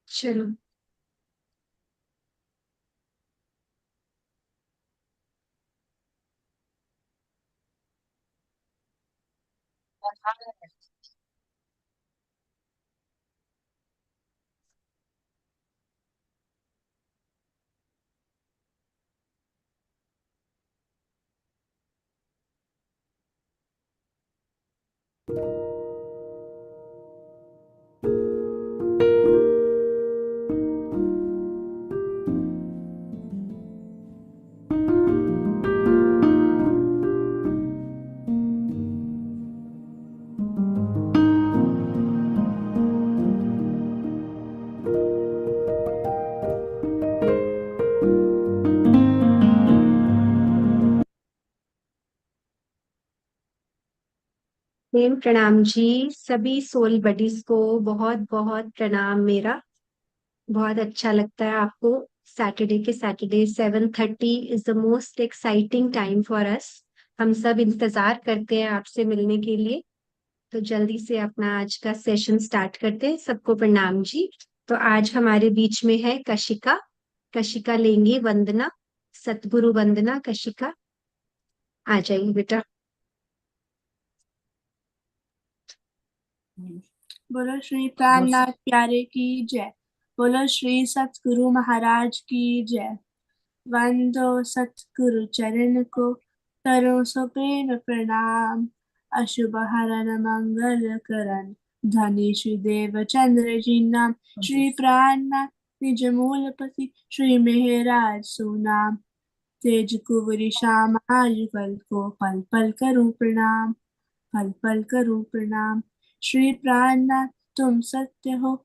चलो। प्रेम प्रणाम जी। सभी सोल बडीज को बहुत बहुत प्रणाम मेरा। बहुत अच्छा लगता है आपको। सैटरडे के Saturday 7:30 is the most exciting time for us. हम सब इंतजार करते हैं आपसे मिलने के लिए। तो जल्दी से अपना आज का सेशन स्टार्ट करते हैं। सबको प्रणाम जी। तो आज हमारे बीच में है कशिका। कशिका लेंगी वंदना। सतगुरु वंदना कशिका। आ जाइए बेटा। बोलो श्री प्राणनाथ प्यारे की जय। बोलो श्री सतगुरु महाराज की जय। वंदो सतगुरु चरण को, करो सो प्रेम प्रणाम। अशुभ हरन मंगल करन, धनीश देव चंद्र जी नाम। श्री प्राणनाथ निज मूल पति, श्री मेहराज सुनाम। तेज कुवरी श्याम आज कल को, पल पल करूं प्रणाम। पल पल करूं प्रणाम। श्री प्राणनाथ तुम सत्य हो,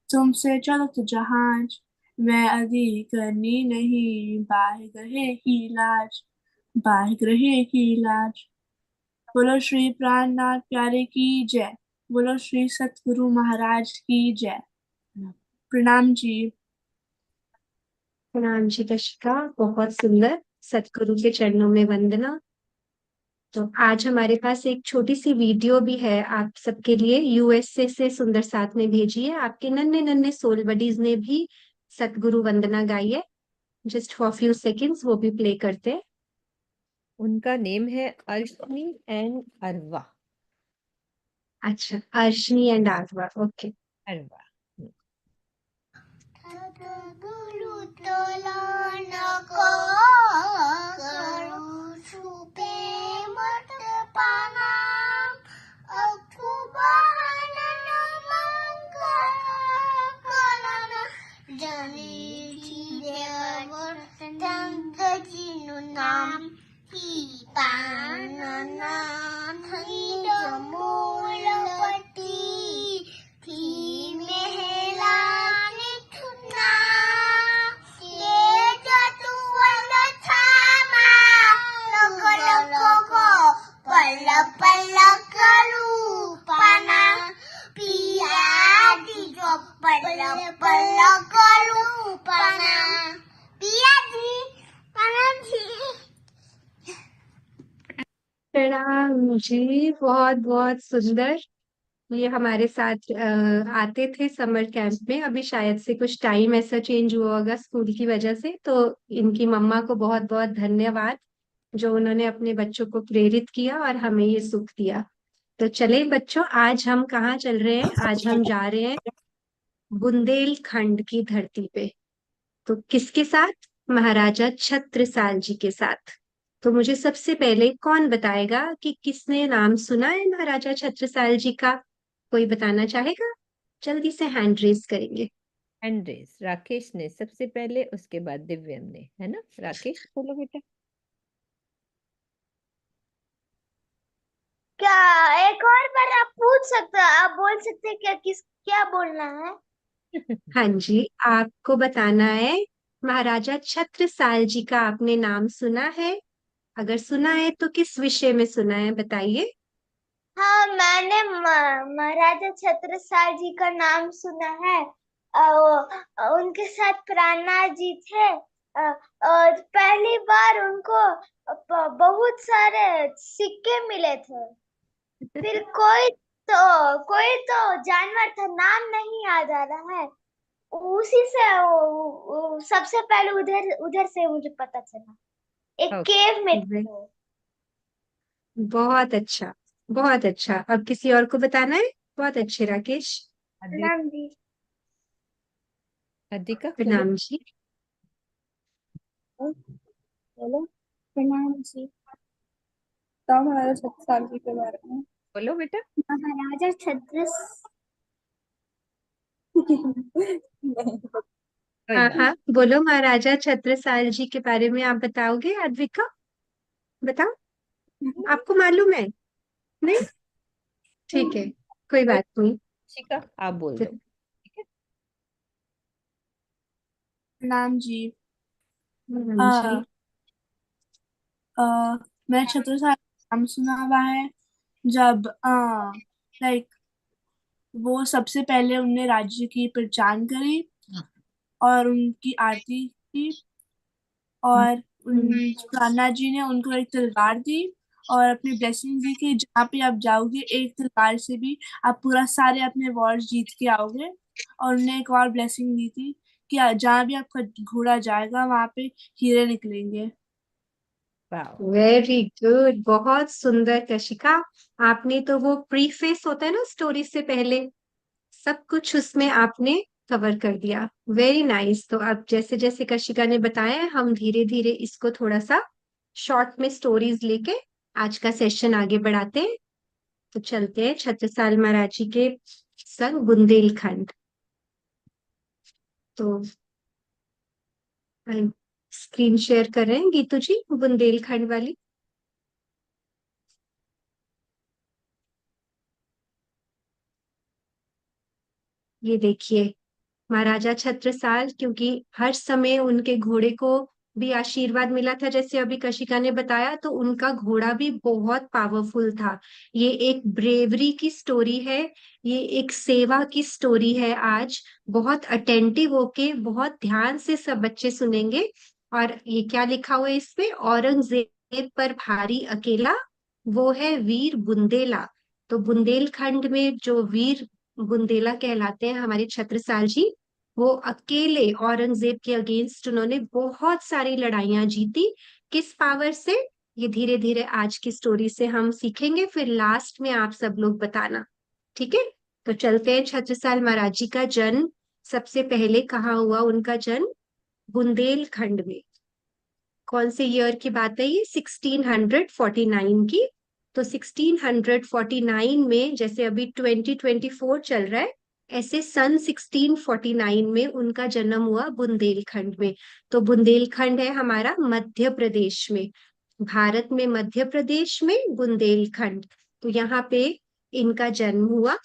तुमसे चलत जहाज। मैं अधिक करनी नहीं, बाहि गहे की लाज। बाहि गहे की लाज। बोलो श्री प्राणनाथ प्यारे की जय। बोलो श्री सतगुरु महाराज की जय। प्रणाम जी। प्रणाम जी कशिका। बहुत सुंदर। सतगुरु के चरणों में वंदना। तो आज हमारे पास एक छोटी सी वीडियो भी है आप सबके लिए। यूएसए से सुंदर साथ ने भेजी है। आपके नन्हे नन्हे सोल बडीज ने भी सतगुरु वंदना गाई है। जस्ट फॉर फ्यू सेकेंड्स वो भी प्ले करते हैं। उनका नेम है अर्शनी एंड अरवा। अच्छा, अर्शनी एंड आजवा। ओके। अरवा। सतगुरु तोला नको करू छुपे मत पाना अखुबान मंगल करन जनी देवर तंग जिनु नाम ही पानना थई मूल पटी थी मेहला पल पल करू पाना पिया दी जो पल पल करू पाना पिया दी पाना जी। प्रणाम जी। बहुत बहुत सुंदर। ये हमारे साथ आते थे समर कैंप में। अभी शायद से कुछ टाइम ऐसा चेंज हुआ होगा स्कूल की वजह से। तो इनकी मम्मा को बहुत बहुत धन्यवाद जो उन्होंने अपने बच्चों को प्रेरित किया और हमें ये सुख दिया। तो चले बच्चों, आज हम कहाँ चल रहे हैं? आज हम जा रहे हैं बुंदेलखंड की धरती पे। तो किसके साथ? महाराजा छत्रसाल जी के साथ। तो मुझे सबसे पहले कौन बताएगा कि किसने नाम सुना है महाराजा छत्रसाल जी का? कोई बताना चाहेगा? जल्दी से हैंड रेज करेंगे। एंड्रेस, राकेश ने सबसे पहले, उसके बाद दिव्यम ने, है ना? राकेश बोलो बेटा। क्या एक और बार आप पूछ सकते हो? आप बोल सकते हैं क्या? क्या बोलना है? हाँ जी, आपको बताना है महाराजा छत्रसाल जी का आपने नाम सुना है? अगर सुना है तो किस विषय में सुना है बताइए। हाँ, मैंने महाराजा छत्रसाल जी का नाम सुना है। उनके साथ प्राणनाथ जी थे। और पहली बार उनको बहुत सारे सिक्के मिले थे। फिर कोई तो जानवर था, नाम नहीं याद आ रहा है। उसी से सबसे पहले उधर उधर से मुझे पता चला, एक ओके। केव में थे वे- वो। बहुत अच्छा, बहुत अच्छा। अब किसी और को बताना है? बहुत अच्छे राकेश। प्रणाम जी। अधिका बोलो। प्रणाम जी। बोलो। प्रणाम जी। बताओ महाराजा छत्रसाल जी के बारे में। बोलो बेटा। महाराजा छत्र नहीं। कोई हाँ बात। हाँ, बोलो। महाराजा छत्रसाल जी के बारे में आप बताओगे अद्विका? बताओ। आपको मालूम है? नहीं? ठीक है, कोई कोई बात नहीं। शिका आप बोल तो दो। ठीक है। प्रणाम जी। प्रणाम जी। आ, आ, मैं छत्रसाल का नाम सुना हुआ है। जब लाइक वो सबसे पहले उनने राज्य की पहचान करी और उनकी आरती की, और हम्म, कान्हा जी ने उनको एक तलवार दी और अपनी ब्लेसिंग दी कि जहाँ पे आप जाओगे एक तलवार से भी आप पूरा सारे अपने वॉर्स जीत के आओगे। और उन्हें एक और ब्लेसिंग दी थी कि जहाँ भी आपका घोड़ा जाएगा वहां पे हीरे निकलेंगे। वाह। वेरी गुड, बहुत सुंदर कशिका। आपने तो वो प्रीफेस होता है ना स्टोरी से पहले, सब कुछ उसमें आपने कवर कर दिया। Very nice. तो अब जैसे जैसे कशिका ने बताया है, हम धीरे धीरे इसको थोड़ा सा शॉर्ट में स्टोरीज लेके आज का सेशन आगे बढ़ाते हैं। तो चलते हैं छत्रसाल महाराज जी के संग बुंदेलखंड। तो स्क्रीन शेयर कर रहे हैं गीतू जी, बुंदेलखंड वाली। ये देखिए, महाराजा छत्रसाल, क्योंकि हर समय उनके घोड़े को भी आशीर्वाद मिला था जैसे अभी कशिका ने बताया, तो उनका घोड़ा भी बहुत पावरफुल था। ये एक ब्रेवरी की स्टोरी है, ये एक सेवा की स्टोरी है। आज बहुत अटेंटिव होके बहुत ध्यान से सब बच्चे सुनेंगे। और ये क्या लिखा हुआ है इस पे? औरंगजेब पर भारी अकेला, वो है वीर बुंदेला। तो बुंदेलखंड में जो वीर बुंदेला कहलाते हैं हमारे छत्रसाल जी, वो अकेले औरंगजेब के अगेंस्ट उन्होंने बहुत सारी लड़ाइयां जीती। किस पावर से? ये धीरे धीरे आज की स्टोरी से हम सीखेंगे, फिर लास्ट में आप सब लोग बताना। ठीक है? तो चलते हैं। छत्रसाल महाराज जी का जन्म सबसे पहले कहाँ हुआ? उनका जन्म बुंदेलखंड में। कौन से ईयर की बात है ये? 1649 की। तो 1649 में, जैसे अभी 2024 चल रहा है, ऐसे सन 1649 में उनका जन्म हुआ बुंदेलखंड में। तो बुंदेलखंड है हमारा मध्य प्रदेश में, भारत में मध्य प्रदेश में बुंदेलखंड। तो यहाँ पे इनका जन्म हुआ।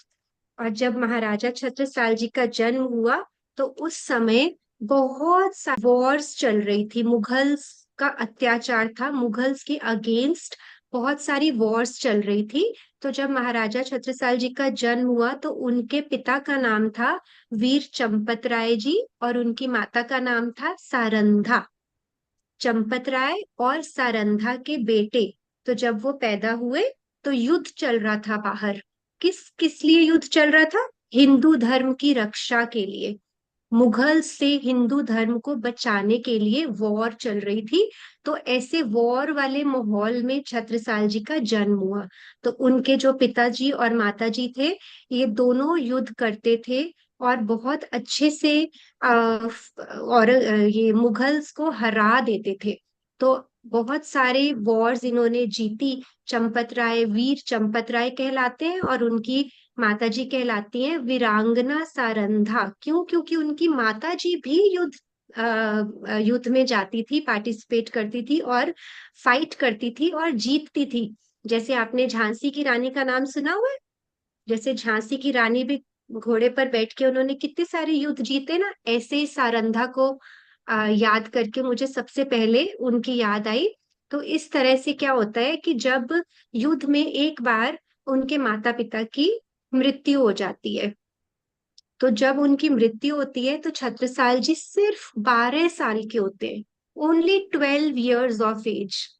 और जब महाराजा छत्रसाल जी का जन्म हुआ, तो उस समय बहुत सारी वॉर्स चल रही थी। मुगल्स का अत्याचार था, मुगल्स के अगेंस्ट बहुत सारी वॉर्स चल रही थी। तो जब महाराजा छत्रसाल जी का जन्म हुआ, तो उनके पिता का नाम था वीर चंपत राय जी, और उनकी माता का नाम था सारंधा। चंपत राय और सारंधा के बेटे। तो जब वो पैदा हुए, तो युद्ध चल रहा था बाहर। किस किस लिए युद्ध चल रहा था? हिंदू धर्म की रक्षा के लिए, मुगल से हिंदू धर्म को बचाने के लिए वॉर चल रही थी। तो ऐसे वॉर वाले माहौल में छत्रसाल जी का जन्म हुआ। तो उनके जो पिताजी और माताजी थे, ये दोनों युद्ध करते थे और बहुत अच्छे से ये मुगल्स को हरा देते थे। तो बहुत सारे वॉर्स इन्होंने जीती। चंपत राय वीर चंपत राय कहलाते हैं, और उनकी माताजी कहलाती हैं वीरांगना सारंधा। क्यों? क्योंकि उनकी माताजी भी युद्ध में जाती थी, पार्टिसिपेट करती थी और फाइट करती थी और जीतती थी। जैसे आपने झांसी की रानी का नाम सुना हुआ है? जैसे झांसी की रानी भी घोड़े पर बैठ के उन्होंने कितने सारे युद्ध जीते ना, ऐसे ही सारंधा को याद करके मुझे सबसे पहले उनकी याद आई। तो इस तरह से क्या होता है कि जब युद्ध में एक बार उनके माता पिता की मृत्यु हो जाती है, तो जब उनकी मृत्यु होती है, तो छत्रसाल जी सिर्फ 12 साल के होते हैं। Only 12 years of age.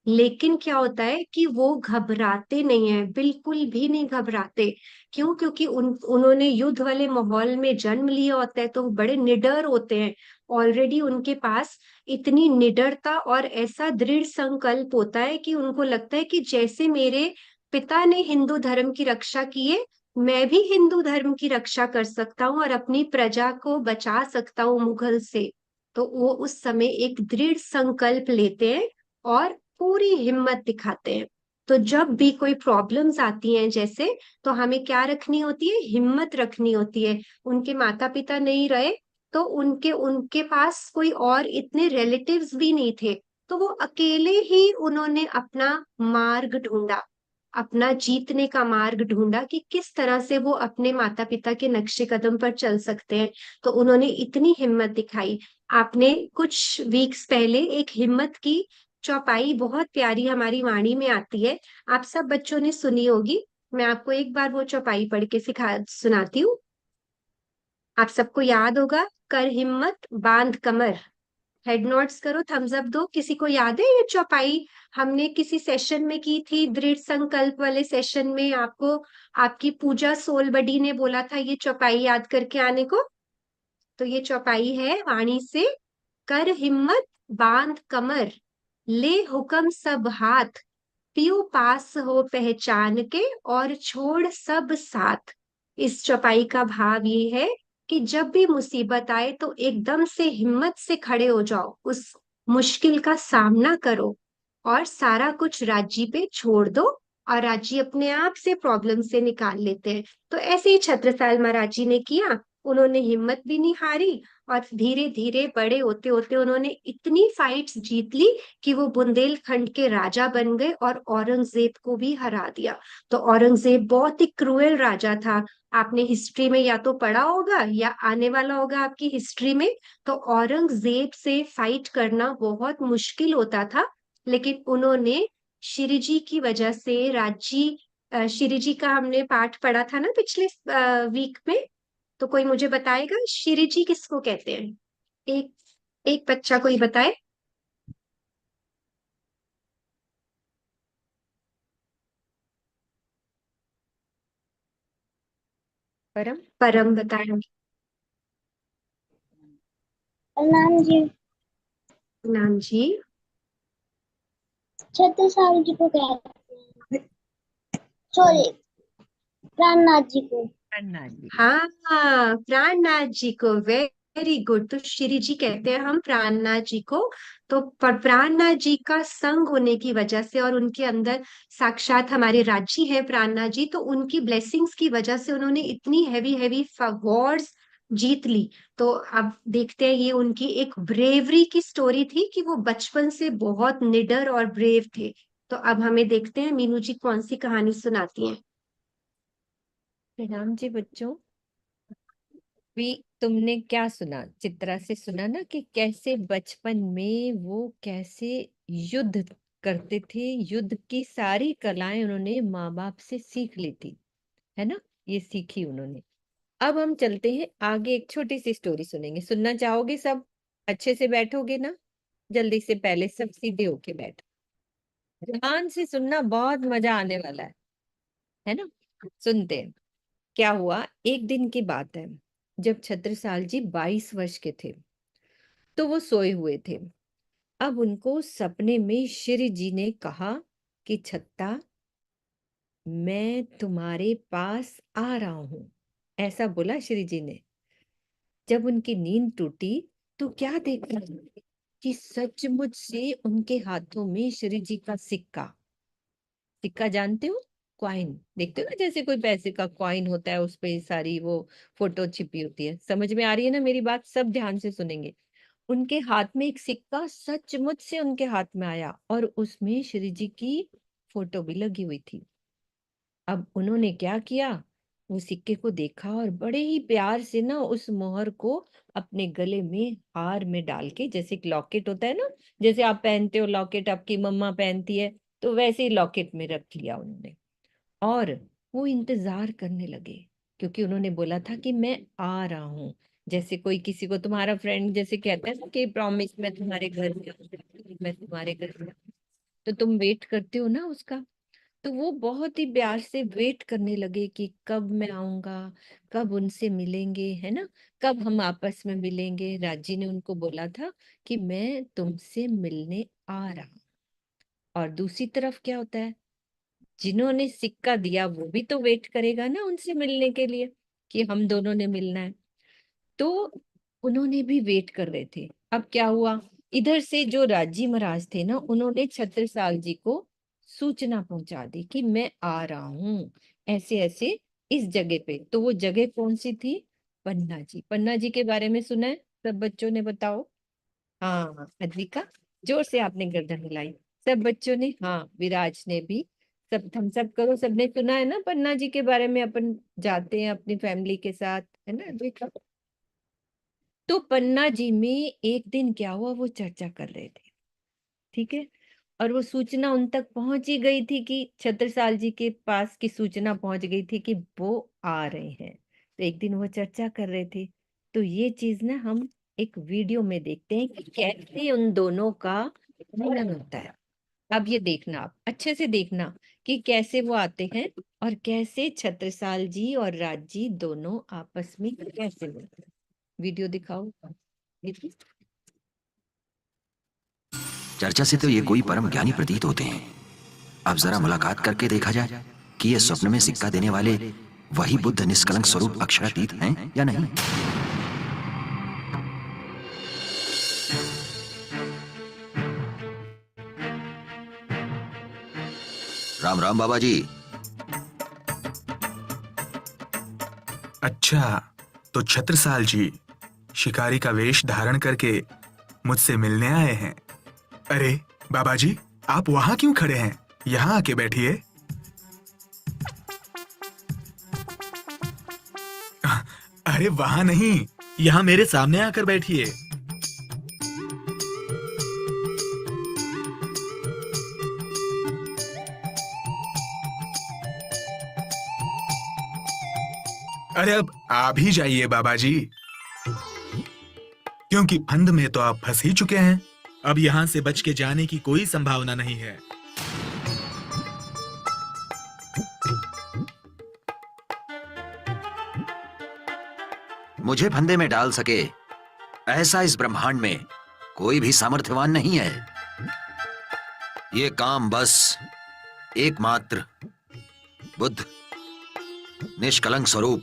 लेकिन क्या होता है कि वो घबराते नहीं है, बिल्कुल भी नहीं घबराते। क्यों? क्योंकि उन्होंने युद्ध वाले माहौल में जन्म लिया होता है, तो वो बड़े निडर होते हैं। ऑलरेडी उनके पास इतनी निडरता और ऐसा दृढ़ संकल्प होता है कि उनको लगता है कि जैसे मेरे पिता ने हिंदू धर्म की रक्षा की है, मैं भी हिंदू धर्म की रक्षा कर सकता हूँ और अपनी प्रजा को बचा सकता हूँ मुगल से। तो वो उस समय एक दृढ़ संकल्प लेते हैं और पूरी हिम्मत दिखाते हैं। तो जब भी कोई प्रॉब्लम्स आती हैं जैसे, तो हमें क्या रखनी होती है? हिम्मत रखनी होती है। उनके माता पिता नहीं रहे, तो उनके उनके पास कोई और इतने रिलेटिव्स भी नहीं थे, तो वो अकेले ही उन्होंने अपना मार्ग ढूंढा, अपना जीतने का मार्ग ढूंढा कि किस तरह से वो अपने माता पिता के नक्शे कदम पर चल सकते हैं। तो उन्होंने इतनी हिम्मत दिखाई। आपने कुछ वीक्स पहले एक हिम्मत की चौपाई बहुत प्यारी हमारी वाणी में आती है, आप सब बच्चों ने सुनी होगी। मैं आपको एक बार वो चौपाई पढ़ के सिखा सुनाती हूँ। आप सबको याद होगा, कर हिम्मत बांध कमर। हेड नोट्स करो, थम्स अप दो। किसी को याद है ये चौपाई? हमने किसी सेशन में की थी, दृढ़ संकल्प वाले सेशन में। आपको आपकी पूजा सोलबडी ने बोला था ये चौपाई याद करके आने को। तो ये चौपाई है वाणी से। कर हिम्मत बांध कमर, ले हुक्म सब हाथ, पियो पास हो पहचान के और छोड़ सब साथ। इस चौपाई का भाव ये है कि जब भी मुसीबत आए तो एकदम से हिम्मत से खड़े हो जाओ, उस मुश्किल का सामना करो और सारा कुछ राज्य पे छोड़ दो, और राज्य अपने आप से प्रॉब्लम से निकाल लेते हैं। तो ऐसे ही छत्रसाल महाराज जी ने किया। उन्होंने हिम्मत भी नहीं हारी, और धीरे धीरे बड़े होते होते उन्होंने इतनी फाइट्स जीत ली कि वो बुंदेलखंड के राजा बन गए और औरंगजेब को भी हरा दिया। तो औरंगजेब बहुत ही क्रूएल राजा था। आपने हिस्ट्री में या तो पढ़ा होगा या आने वाला होगा आपकी हिस्ट्री में। तो औरंगजेब से फाइट करना बहुत मुश्किल होता था, लेकिन उन्होंने श्री जी की वजह से श्री जी का हमने पाठ पढ़ा था ना पिछले वीक में। तो कोई मुझे बताएगा श्री जी किसको कहते हैं? एक एक बच्चा कोई बताए। परम। परम बताए। नाम जी नाम जी। छत्रसाल जी को कहते हैं, सॉरी प्राणनाथ जी को। अन्ना जी। हाँ हाँ, प्राणनाथ जी को। Very good. तो श्री जी कहते हैं हम प्राणनाथ जी को। तो प्राणनाथ जी का संग होने की वजह से और उनके अंदर साक्षात हमारे राज्य हैं प्राणनाथ जी, तो उनकी ब्लेसिंग्स की वजह से उन्होंने इतनी हैवी हैवी वॉर्स जीत ली। तो अब देखते हैं, ये उनकी एक ब्रेवरी की स्टोरी थी कि वो बचपन से बहुत निडर और ब्रेव थे। तो अब हमें देखते हैं मीनू जी कौन सी कहानी सुनाती हैं। प्रणाम जी बच्चों। भी तुमने क्या सुना? चित्रा से सुना ना कि कैसे बचपन में वो कैसे युद्ध करते थे। युद्ध की सारी कलाएं उन्होंने माँ बाप से सीख ली थी, है ना? ये सीखी उन्होंने। अब हम चलते हैं आगे, एक छोटी सी स्टोरी सुनेंगे। सुनना चाहोगे सब? अच्छे से बैठोगे ना? जल्दी से, पहले सब सीधे होके बैठो, ध्यान से सुनना, बहुत मजा आने वाला है ना? सुनते हैं। क्या हुआ, एक दिन की बात है, जब छत्रसाल जी 22 वर्ष के थे। तो वो सोए हुए थे। अब उनको सपने में श्री जी ने कहा कि छत्ता, मैं तुम्हारे पास आ रहा हूं। ऐसा बोला श्री जी ने। जब उनकी नींद टूटी तो क्या देखा कि सचमुच से उनके हाथों में श्री जी का सिक्का। सिक्का जानते हो? कॉइन देखते हो ना, जैसे कोई पैसे का कॉइन होता है, उस पे सारी वो फोटो छिपी होती है। समझ में आ रही है ना मेरी बात? सब ध्यान से सुनेंगे। उनके हाथ में एक सिक्का सचमुच से उनके हाथ में आया, और उसमें श्री जी की फोटो भी लगी हुई थी। अब उन्होंने क्या किया, वो सिक्के को देखा और बड़े ही प्यार से ना उस मोहर को अपने गले में हार में डाल के, जैसे एक लॉकेट होता है ना, जैसे आप पहनते हो लॉकेट, आपकी मम्मा पहनती है, तो वैसे ही लॉकेट में रख लिया उन्होंने। और वो इंतजार करने लगे, क्योंकि उन्होंने बोला था कि मैं आ रहा हूँ। जैसे कोई किसी को, तुम्हारा फ्रेंड जैसे कहता है ना कि प्रॉमिस मैं तुम्हारे घर में आऊंगा, मैं तुम्हारे घर में आऊंगा। तो तुम वेट करते हो ना उसका। तो वो बहुत ही प्यार से वेट करने लगे कि कब मैं आऊंगा, कब उनसे मिलेंगे, है ना, कब हम आपस में मिलेंगे। राजी ने उनको बोला था कि मैं तुमसे मिलने आ रहा हूं। और दूसरी तरफ क्या होता है, जिन्होंने सिक्का दिया वो भी तो वेट करेगा ना उनसे मिलने के लिए कि हम दोनों ने मिलना है। तो उन्होंने भी वेट कर रहे थे। अब क्या हुआ, इधर से जो राजी महाराज थे ना, उन्होंने छत्रसाल जी को सूचना पहुंचा दी कि मैं आ रहा हूँ ऐसे ऐसे इस जगह पे। तो वो जगह कौन सी थी, पन्ना जी। पन्ना जी के बारे में सुना है सब बच्चों ने, बताओ। हाँ अद्विका, जोर से आपने गर्दन हिलाई। सब बच्चों ने, हाँ विराज ने भी। सब थम्स अप करो, सबने सुना है ना पन्ना जी के बारे में, अपन जाते हैं अपनी फैमिली के साथ, है ना अद्विका। तो पन्ना जी में एक दिन क्या हुआ, वो चर्चा कर रहे थे, ठीक है। और वो सूचना उन तक पहुंच ही गई थी कि छत्रसाल जी के पास की सूचना पहुंच गई थी कि वो आ रहे हैं। तो एक दिन वो चर्चा कर रहे थे। तो ये चीज ना हम एक वीडियो में देखते हैं कि कैसे उन दोनों का मिलन होता है। अब ये देखना, आप अच्छे से देखना कि कैसे वो आते हैं और कैसे छत्रसाल जी और राज जी दोनों आपस में कैसे मिलते हैं। वीडियो दिखाओ। देखिए। चर्चा से तो ये कोई परम ज्ञानी प्रतीत होते हैं। अब जरा मुलाकात करके देखा जाए कि ये स्वप्न में सिक्का देने वाले वही बुद्ध निष्कलंक स्वरूप अक्षरातीत हैं या नहीं। राम राम बाबा जी। अच्छा, तो छत्रसाल जी शिकारी का वेश धारण करके मुझसे मिलने आए हैं। अरे बाबा जी, आप वहां क्यों खड़े हैं? यहाँ आके बैठिए। अरे वहां नहीं, यहाँ मेरे सामने आकर बैठिए। अरे अब आप ही जाइए बाबा जी, क्योंकि फंद में तो आप फंस ही चुके हैं। अब यहाँ से बच के जाने की कोई संभावना नहीं है। मुझे फंदे में डाल सके ऐसा इस ब्रह्मांड में कोई भी सामर्थ्यवान नहीं है। ये काम बस एकमात्र बुद्ध निष्कलंक स्वरूप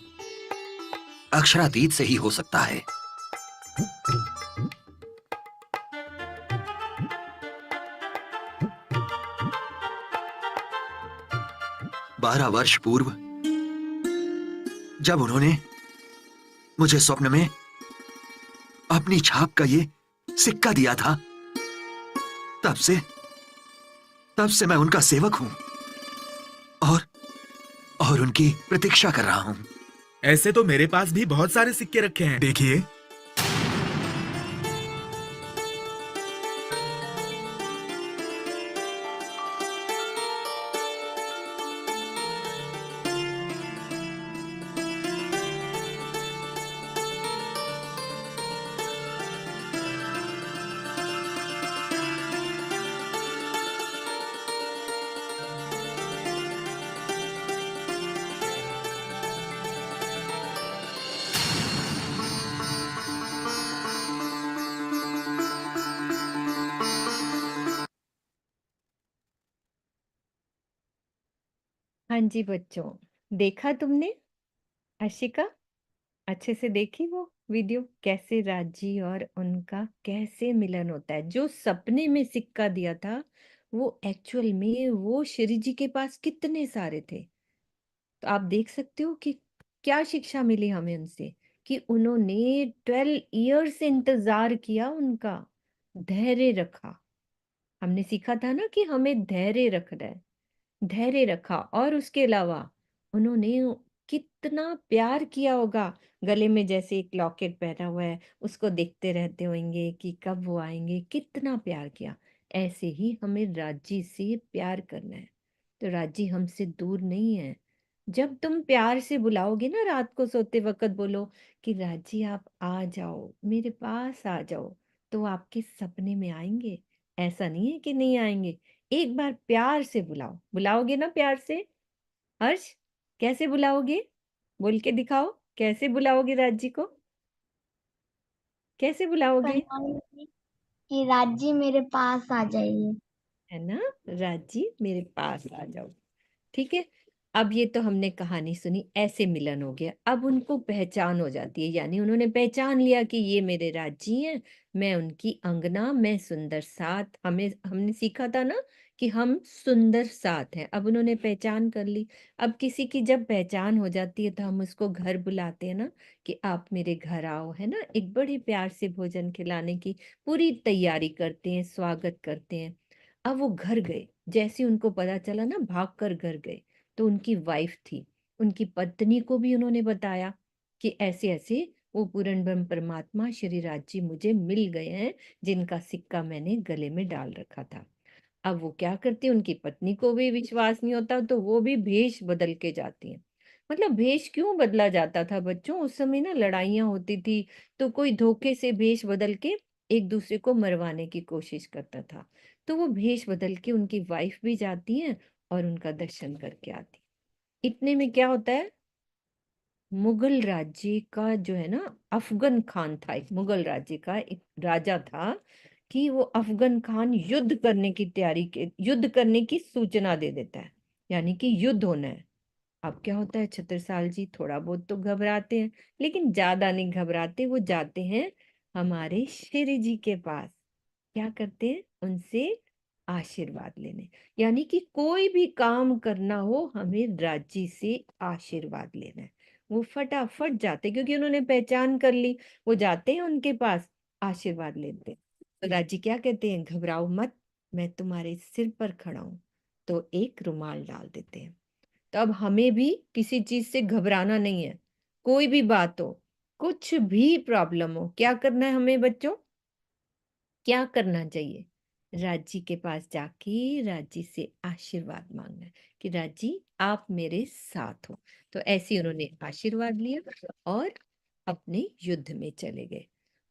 अक्षरातीत से ही हो सकता है। 12 वर्ष पूर्व जब उन्होंने मुझे स्वप्न में अपनी छाप का ये सिक्का दिया था, तब से मैं उनका सेवक हूं और उनकी प्रतीक्षा कर रहा हूं। ऐसे तो मेरे पास भी बहुत सारे सिक्के रखे हैं, देखिए। हाँ जी बच्चों, देखा तुमने आशिका, अच्छे से देखी वो वीडियो, कैसे राजी और उनका कैसे मिलन होता है। जो सपने में सिक्का दिया था वो एक्चुअल में वो श्री जी के पास कितने सारे थे। तो आप देख सकते हो कि क्या शिक्षा मिली हमें उनसे, कि उन्होंने 12 ईयर्स इंतजार किया, उनका धैर्य रखा। हमने सीखा था ना कि हमें धैर्य रखना है, धैर्य रखा। और उसके अलावा उन्होंने कितना प्यार किया होगा। गले में जैसे एक लॉकेट पहना हुआ है, उसको देखते रहते होंगे कि कब वो आएंगे, कितना प्यार किया। ऐसे ही हमें राजी से प्यार करना है। तो राजी हमसे दूर नहीं है। जब तुम प्यार से बुलाओगे ना, रात को सोते वक्त बोलो कि राजी आप आ जाओ, मेरे पास आ जाओ, तो आपके सपने में आएंगे। ऐसा नहीं है कि नहीं आएंगे, एक बार प्यार से बुलाओ, बुलाओगे ना प्यार से? हर्ष, कैसे बुलाओगे? बोल के दिखाओ, कैसे बुलाओगे राज्य को? कैसे बुलाओगे? कहूंगी कि राज्य मेरे पास आ जाइए। है ना, राज्य मेरे पास आ जाओ। ठीक है। अब ये तो हमने कहानी सुनी, ऐसे मिलन हो गया। अब उनको पहचान हो जाती है, यानी उन्होंने पहचान लिया कि ये मेरे राज्य हैं, मैं उनकी अंगना, मैं सुंदर साथ। हमने सीखा था ना कि हम सुंदर साथ हैं। अब उन्होंने पहचान कर ली। अब किसी की जब पहचान हो जाती है तो हम उसको घर बुलाते हैं ना, कि आप मेरे घर आओ, है ना, एक बड़े प्यार से भोजन खिलाने की पूरी तैयारी करते हैं, स्वागत करते हैं। अब वो घर गए, जैसे उनको पता चला ना, भाग कर घर गए। तो उनकी वाइफ थी, उनकी पत्नी को भी उन्होंने बताया कि ऐसे ऐसे वो पूर्ण ब्रह्म परमात्मा श्री राज जी मुझे मिल गए हैं, जिनका सिक्का मैंने गले में डाल रखा था। अब वो क्या करती, उनकी पत्नी को भी विश्वास नहीं होता, तो वो भी भेष बदल के जाती है। मतलब भेष क्यों बदला जाता था बच्चों? उस समय ना लड़ाइयां होती थी, तो कोई धोखे से भेष बदल के एक दूसरे को मरवाने की कोशिश करता था। तो वो भेष बदल के उनकी वाइफ भी जाती है और उनका दर्शन करके आती। इतने में क्या होता है, मुगल राज्य का जो है ना, अफगन खान था, एक मुगल राज्य का एक राजा था, कि वो अफगन खान युद्ध करने की सूचना दे देता है, यानी कि युद्ध होना है। अब क्या होता है, छत्रसाल जी थोड़ा बहुत तो घबराते हैं, लेकिन ज्यादा नहीं घबराते। वो जाते हैं हमारे श्री जी के पास, क्या करते हैं, उनसे आशीर्वाद लेने। यानी कि कोई भी काम करना हो, हमें राज्य से आशीर्वाद लेना है। वो फटाफट जाते, क्योंकि उन्होंने पहचान कर ली। वो जाते हैं उनके पास, आशीर्वाद लेते हैं। तो राज्य क्या कहते हैं, घबराओ मत, मैं तुम्हारे सिर पर खड़ा हूं। तो एक रुमाल डाल देते हैं। तो अब हमें भी किसी चीज से घबराना नहीं है। कोई भी बात हो, कुछ भी प्रॉब्लम हो, क्या करना है हमें बच्चों? क्या करना चाहिए? राजी के पास जाके राजी से आशीर्वाद मांगना है कि राजी आप मेरे साथ हो। तो ऐसे उन्होंने आशीर्वाद लिया और अपने युद्ध में चले गए।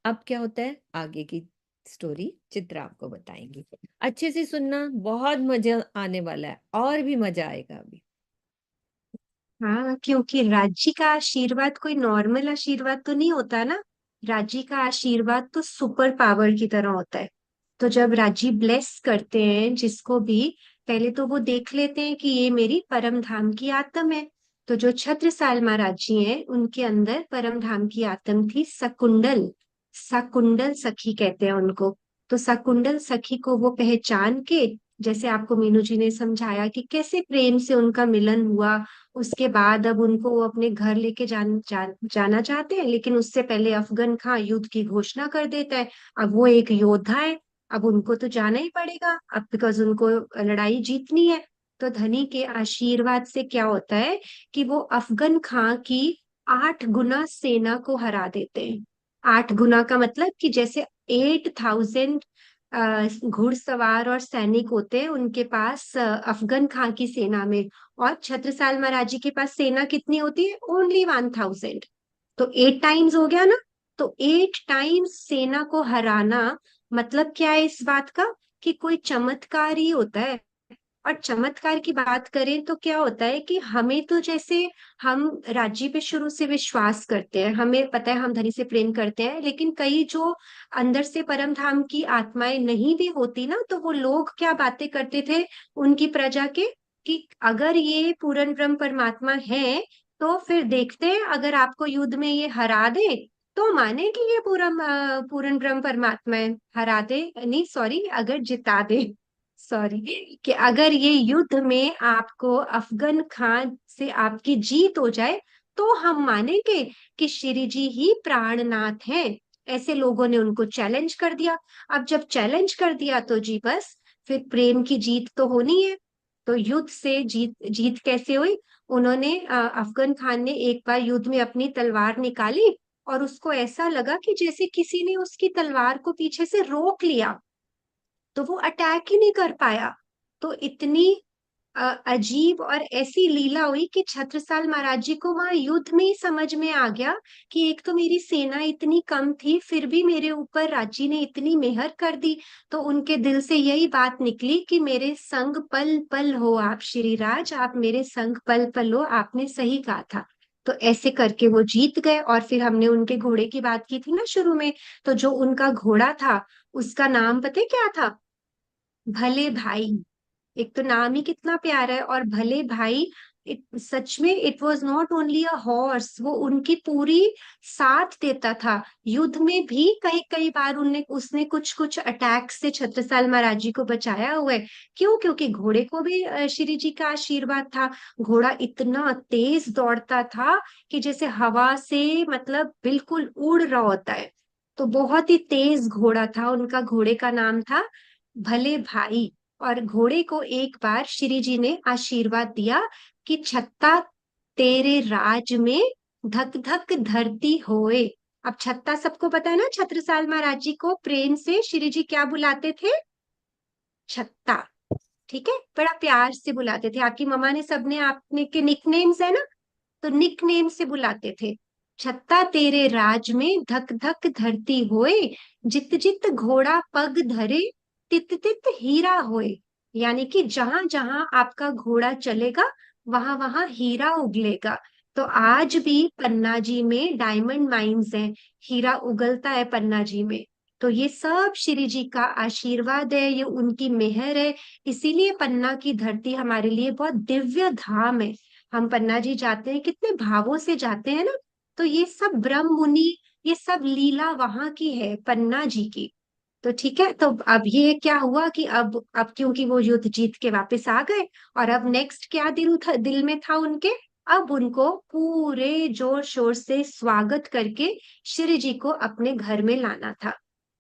अब क्या होता है, आगे की स्टोरी चित्रा आपको बताएंगी। अच्छे से सुनना, बहुत मजा आने वाला है, और भी मजा आएगा अभी। हाँ, क्योंकि राज्य का आशीर्वाद कोई नॉर्मल आशीर्वाद तो नहीं होता ना। राज्य का आशीर्वाद तो सुपर पावर की तरह होता है। तो जब राज्य ब्लेस करते हैं जिसको भी, पहले तो वो देख लेते हैं कि ये मेरी परम धाम की आत्म है। तो जो छत्रसाल महाराज जी हैं, उनके अंदर परम धाम की आत्म थी शकुंडल। शकुंडल सखी कहते हैं उनको। तो शकुंडल सखी को वो पहचान के, जैसे आपको मीनू जी ने समझाया कि कैसे प्रेम से उनका मिलन हुआ, उसके बाद अब उनको वो अपने घर लेके जाना चाहते हैं, लेकिन उससे पहले अफगन खां युद्ध की घोषणा कर देता है। अब वो एक योद्धा है, अब उनको तो जाना ही पड़ेगा, अब बिकॉज उनको लड़ाई जीतनी है। तो धनी के आशीर्वाद से क्या होता है कि वो अफगन खां की 8 गुना सेना को हरा देते हैं। 8 गुना का मतलब कि जैसे 8,000 घुड़सवार और सैनिक होते हैं उनके पास, अफगन खां की सेना में। और छत्रसाल महाराज जी के पास सेना कितनी होती है? ओनली 1,000। तो 8 टाइम्स हो गया ना। तो 8 टाइम्स सेना को हराना मतलब क्या है इस बात का, कि कोई चमत्कार ही होता है। और चमत्कार की बात करें तो क्या होता है कि हमें तो जैसे, हम राज्य पे शुरू से विश्वास करते हैं, हमें पता है हम धनी से प्रेम करते हैं, लेकिन कई जो अंदर से परम धाम की आत्माएं नहीं भी होती ना, तो वो लोग क्या बातें करते थे उनकी प्रजा के, कि अगर ये पूर्ण ब्रह्म परमात्मा है तो फिर देखते हैं, अगर आपको युद्ध में ये हरा दे तो माने कि ये पूर्ण ब्रह्म परमात्मा है। हरा दे नहीं, सॉरी, अगर जिता दे, सॉरी, कि अगर ये युद्ध में आपको अफगन खान से आपकी जीत हो जाए तो हम मानेंगे कि श्री जी ही प्राणनाथ हैं। ऐसे लोगों ने उनको चैलेंज कर दिया। अब जब चैलेंज कर दिया तो जी बस, फिर प्रेम की जीत तो होनी है। तो युद्ध से जीत जीत कैसे हुई? उन्होंने अफगन खान ने एक बार युद्ध में अपनी तलवार निकाली, और उसको ऐसा लगा कि जैसे किसी ने उसकी तलवार को पीछे से रोक लिया, तो वो अटैक ही नहीं कर पाया। तो इतनी अजीब और ऐसी लीला हुई कि छत्रसाल महाराज जी को वहां युद्ध में ही समझ में आ गया कि एक तो मेरी सेना इतनी कम थी, फिर भी मेरे ऊपर राजी ने इतनी मेहर कर दी। तो उनके दिल से यही बात निकली कि मेरे संग पल पल हो आप श्रीराज, आप मेरे संग पल पल हो, आपने सही कहा था। तो ऐसे करके वो जीत गए। और फिर हमने उनके घोड़े की बात की थी ना शुरू में, तो जो उनका घोड़ा था उसका नाम पता है क्या था? भले भाई। एक तो नाम ही कितना प्यारा है, और भले भाई। सच में it was not only a horse, वो उनकी पूरी साथ देता था। युद्ध में भी कई कई बार उनने उसने कुछ कुछ अटैक से छत्रसाल महाराज जी को बचाया हुआ है। क्यों? क्योंकि घोड़े को भी श्री जी का आशीर्वाद था। घोड़ा इतना तेज दौड़ता था कि जैसे हवा से मतलब बिल्कुल उड़ रहा होता है। तो बहुत ही तेज घोड़ा था उनका। घोड़े का नाम था भले भाई। और घोड़े को एक बार श्री जी ने आशीर्वाद दिया कि छत्ता तेरे राज में धक धक धरती होए। अब छत्ता सबको पता है ना, छत्रसाल महाराज जी को प्रेम से श्री जी क्या बुलाते थे? छत्ता। ठीक है, बड़ा प्यार से बुलाते थे। आपकी मम्मा ने, सबने आपने के निकनेम्स है ना, तो निकनेम से बुलाते थे। छत्ता तेरे राज में धक धक धरती होए, जित जित घोड़ा पग धरे, तित तित हीरा होए। यानी कि जहां जहां आपका घोड़ा चलेगा वहां वहां हीरा उगलेगा। तो आज भी पन्ना जी में डायमंड माइंस हैं, हीरा उगलता है पन्ना जी में। तो ये सब श्री जी का आशीर्वाद है, ये उनकी मेहर है। इसीलिए पन्ना की धरती हमारे लिए बहुत दिव्य धाम है। हम पन्ना जी जाते हैं, कितने भावों से जाते हैं ना। तो ये सब ब्रह्म मुनि, ये सब लीला वहां की है, पन्ना जी की। तो ठीक है, तो अब ये क्या हुआ कि अब क्योंकि वो युद्ध जीत के वापस आ गए, और अब नेक्स्ट क्या दिल में था उनके? अब उनको पूरे जोर शोर से स्वागत करके श्री जी को अपने घर में लाना था।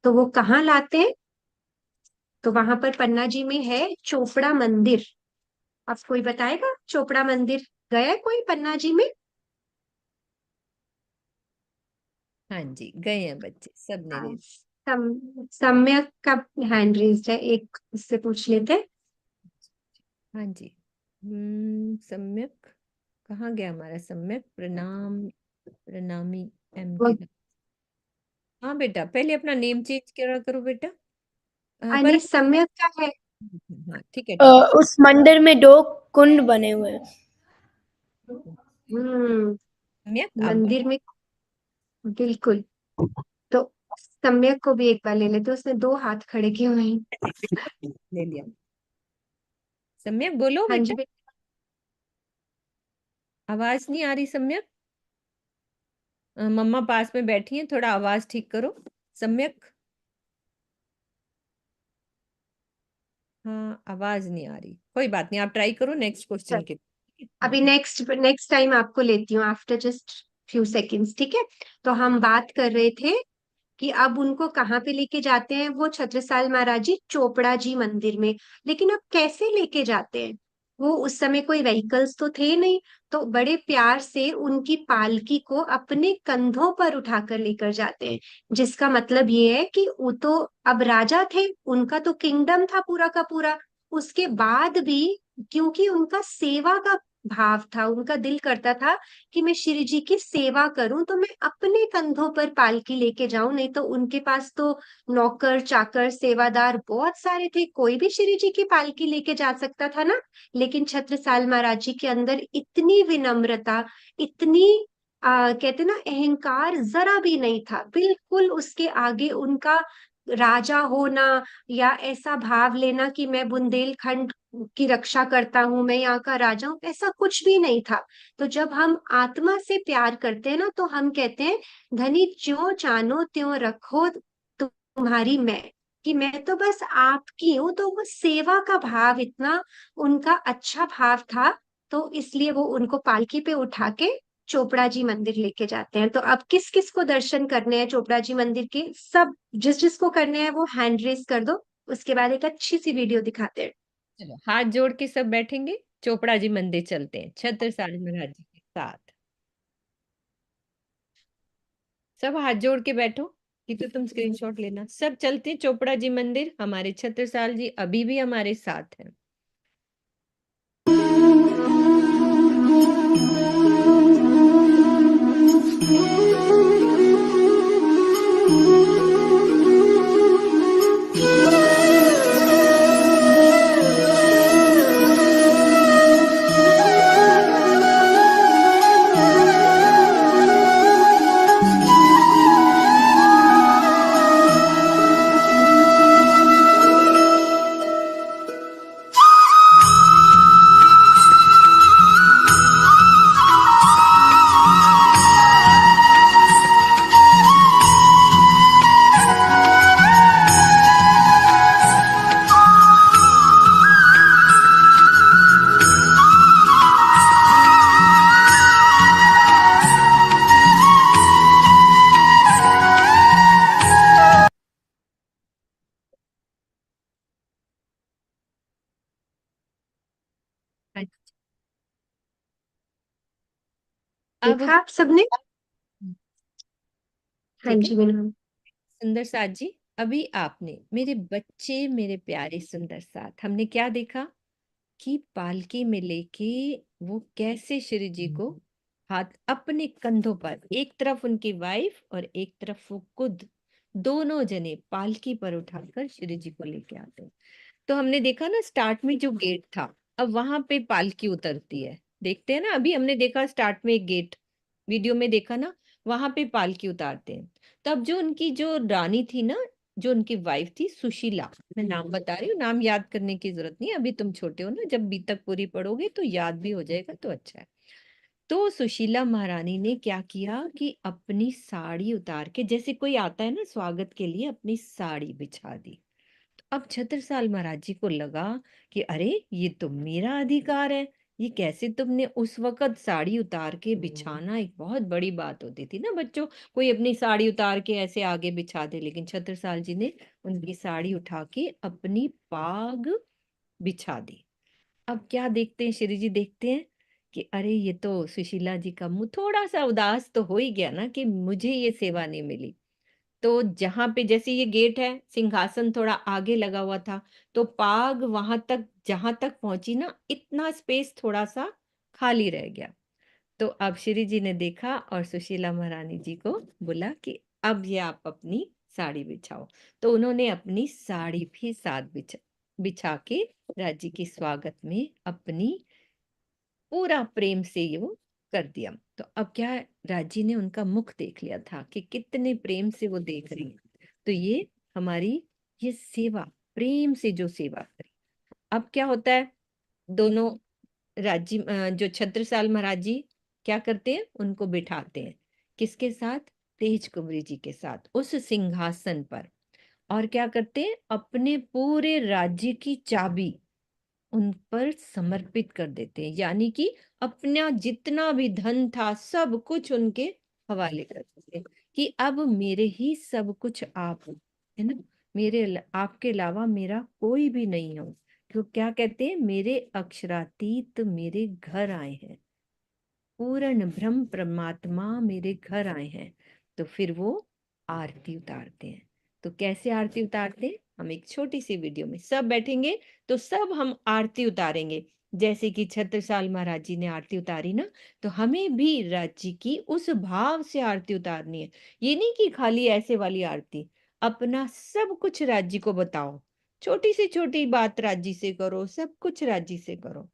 तो वो कहाँ लाते हैं? तो वहां पर पन्ना जी में है चोपड़ा मंदिर। अब कोई बताएगा चोपड़ा मंदिर गया है कोई पन्ना जी में? हाँ जी, गए हैं बच्चे, सबने हाँ, दे। सम्यक का हैंड रेज्ड है, एक उससे पूछ लेते हैं। हाँ जी। सम्यक कहाँ गया हमारा सम्यक? प्रणाम, प्रणामी एम के वो नाम। हाँ बेटा, पहले अपना नेम चेंज करा करो बेटा। पर नहीं, सम्यक का है। हाँ ठीक है ठीक उस मंदिर में 2 कुंड बने हुए हैं। है। हम्म। सम्यक आप मंदिर में, बिल्कुल। तो सम्यक को भी एक बार ले लेते, उसने 2 हाथ खड़े किए हुए हैं। ले लिया। सम्यक बोलो हाँ बेटा, जी आवाज नहीं आ रही सम्यक। मम्मा पास में बैठी हैं, थोड़ा आवाज ठीक करो सम्यक। हाँ, आवाज नहीं आ रही, कोई बात नहीं, आप ट्राई करो नेक्स्ट क्वेश्चन चल, के। अभी नेक्स्ट नेक्स्ट टाइम आपको लेती हूँ आफ्टर जस्ट फ्यू सेकेंड्स, ठीक है? तो हम बात कर रहे थे कि अब उनको कहाँ पे लेके जाते हैं वो छत्रसाल महाराज जी? चोपड़ा जी मंदिर में। लेकिन अब कैसे लेके जाते हैं? वो उस समय कोई व्हीकल्स तो थे नहीं। तो बड़े प्यार से उनकी पालकी को अपने कंधों पर उठाकर लेकर जाते हैं। जिसका मतलब ये है कि वो तो अब राजा थे, उनका तो किंगडम था पूरा का पूरा। उसके बाद भी क्योंकि उनका सेवा का भाव था, उनका दिल करता था कि मैं श्री जी की सेवा करूं, तो मैं अपने कंधों पर पालकी लेके जाऊं। नहीं तो उनके पास तो नौकर चाकर सेवादार बहुत सारे थे, कोई भी श्री जी की पालकी लेके जा सकता था ना। लेकिन छत्रसाल महाराज जी के अंदर इतनी विनम्रता, इतनी कहते ना अहंकार जरा भी नहीं था। बिल्कुल उसके आगे उनका राजा होना या ऐसा भाव लेना कि मैं बुंदेलखंड की रक्षा करता हूं, मैं यहाँ का राजा हूं, ऐसा कुछ भी नहीं था। तो जब हम आत्मा से प्यार करते हैं ना, तो हम कहते हैं धनी ज्यों चानो त्यों रखो तुम्हारी मैं, कि मैं तो बस आपकी हूँ। तो वो सेवा का भाव इतना उनका अच्छा भाव था। तो इसलिए वो उनको पालकी पे उठा के चोपड़ा जी मंदिर लेके जाते हैं। तो अब किस किस को दर्शन करने हैं चोपड़ा जी मंदिर के? सब जिस जिसको करने हैं वो हैंड रेस कर दो, उसके बाद एक अच्छी सी वीडियो दिखाते हैं। चलो हाथ जोड़ के सब बैठेंगे, चोपड़ा जी मंदिर चलते हैं छत्रसाल महाराज जी के साथ। सब हाथ जोड़ के बैठो, कि तो तुम स्क्रीनशॉट लेना। सब चलते हैं चोपड़ा जी मंदिर, हमारे छत्रसाल जी अभी भी हमारे साथ हैं। अब देखा आप सबने? हाँ ठीक है जी मैडम। सुंदर साथ जी, अभी आपने मेरे बच्चे मेरे प्यारे सुंदर साथ, हमने क्या देखा कि पालकी में लेके वो कैसे श्री जी को हाथ अपने कंधों पर, एक तरफ उनकी वाइफ और एक तरफ वो खुद, दोनों जने पालकी पर उठाकर श्री जी को लेके आते हैं। तो हमने देखा ना स्टार्ट में जो गेट था, अब वहां पे पालकी उतरती है। देखते हैं ना, अभी हमने देखा स्टार्ट में एक गेट, वीडियो में देखा ना, वहां पे पालकी उतारते हैं। तब जो उनकी जो रानी थी ना, जो उनकी वाइफ थी सुशीला, मैं नाम बता रही हूँ, नाम याद करने की जरूरत नहीं है, अभी तुम छोटे हो ना, जब बी तक पूरी पढ़ोगे तो याद भी हो जाएगा तो अच्छा है। तो सुशीला महारानी ने क्या किया कि अपनी साड़ी उतार के, जैसे कोई आता है ना स्वागत के लिए, अपनी साड़ी बिछा दी। अब छत्रसाल महाराज जी को लगा कि अरे ये तो मेरा अधिकार है, ये कैसे तुमने, उस वक्त साड़ी उतार के बिछाना एक बहुत बड़ी बात होती थी ना बच्चों, कोई अपनी साड़ी उतार के ऐसे आगे बिछा दे, लेकिन छत्रसाल जी ने उनकी साड़ी उठा के अपनी पाग बिछा दी। अब क्या देखते हैं श्री जी, देखते हैं कि अरे ये तो सुशीला जी का मुंह थोड़ा सा उदास तो हो ही गया ना कि मुझे ये सेवा नहीं मिली। तो जहां पे जैसे ये गेट है, सिंहासन थोड़ा आगे लगा हुआ था, तो पाग वहां तक जहां तक पहुंची ना, इतना स्पेस थोड़ा सा खाली रह गया। तो अब श्री जी ने देखा और सुशीला महारानी जी को बोला कि अब ये आप अपनी साड़ी बिछाओ। तो उन्होंने अपनी साड़ी भी साथ बिछा के राजी के स्वागत में अपनी पूरा प्रेम से ये वो कर दिया। तो अब क्या है, राजी ने उनका मुख देख लिया था कि कितने प्रेम से वो देख रही है। तो ये हमारी ये सेवा, प्रेम से जो सेवा करी। अब क्या होता है, दोनों जो छत्रसाल महाराज जी क्या करते हैं, उनको बिठाते हैं किसके साथ, तेज कुंवरी जी के साथ उस सिंहासन पर। और क्या करते हैं, अपने पूरे राज्य की चाबी उन पर समर्पित कर देते हैं, यानी कि अपना जितना भी धन था सब कुछ उनके हवाले कर देते हैं कि अब मेरे ही सब कुछ आप हो, है ना, आपके अलावा मेरा कोई भी नहीं हो। तो क्या कहते हैं, मेरे अक्षरातीत मेरे घर आए हैं, पूर्ण ब्रह्म परमात्मा मेरे घर आए हैं। तो फिर वो आरती उतारते हैं। तो कैसे आरती उतारते हैं, हम एक छोटी सी वीडियो में सब बैठेंगे तो सब हम आरती उतारेंगे। जैसे कि छत्रसाल महाराज जी ने आरती उतारी ना, तो हमें भी राज्य की उस भाव से आरती उतारनी है। ये नहीं कि खाली ऐसे वाली आरती, अपना सब कुछ राज्य को बताओ, छोटी से छोटी बात राज्य से करो, सब कुछ राज्य से करो।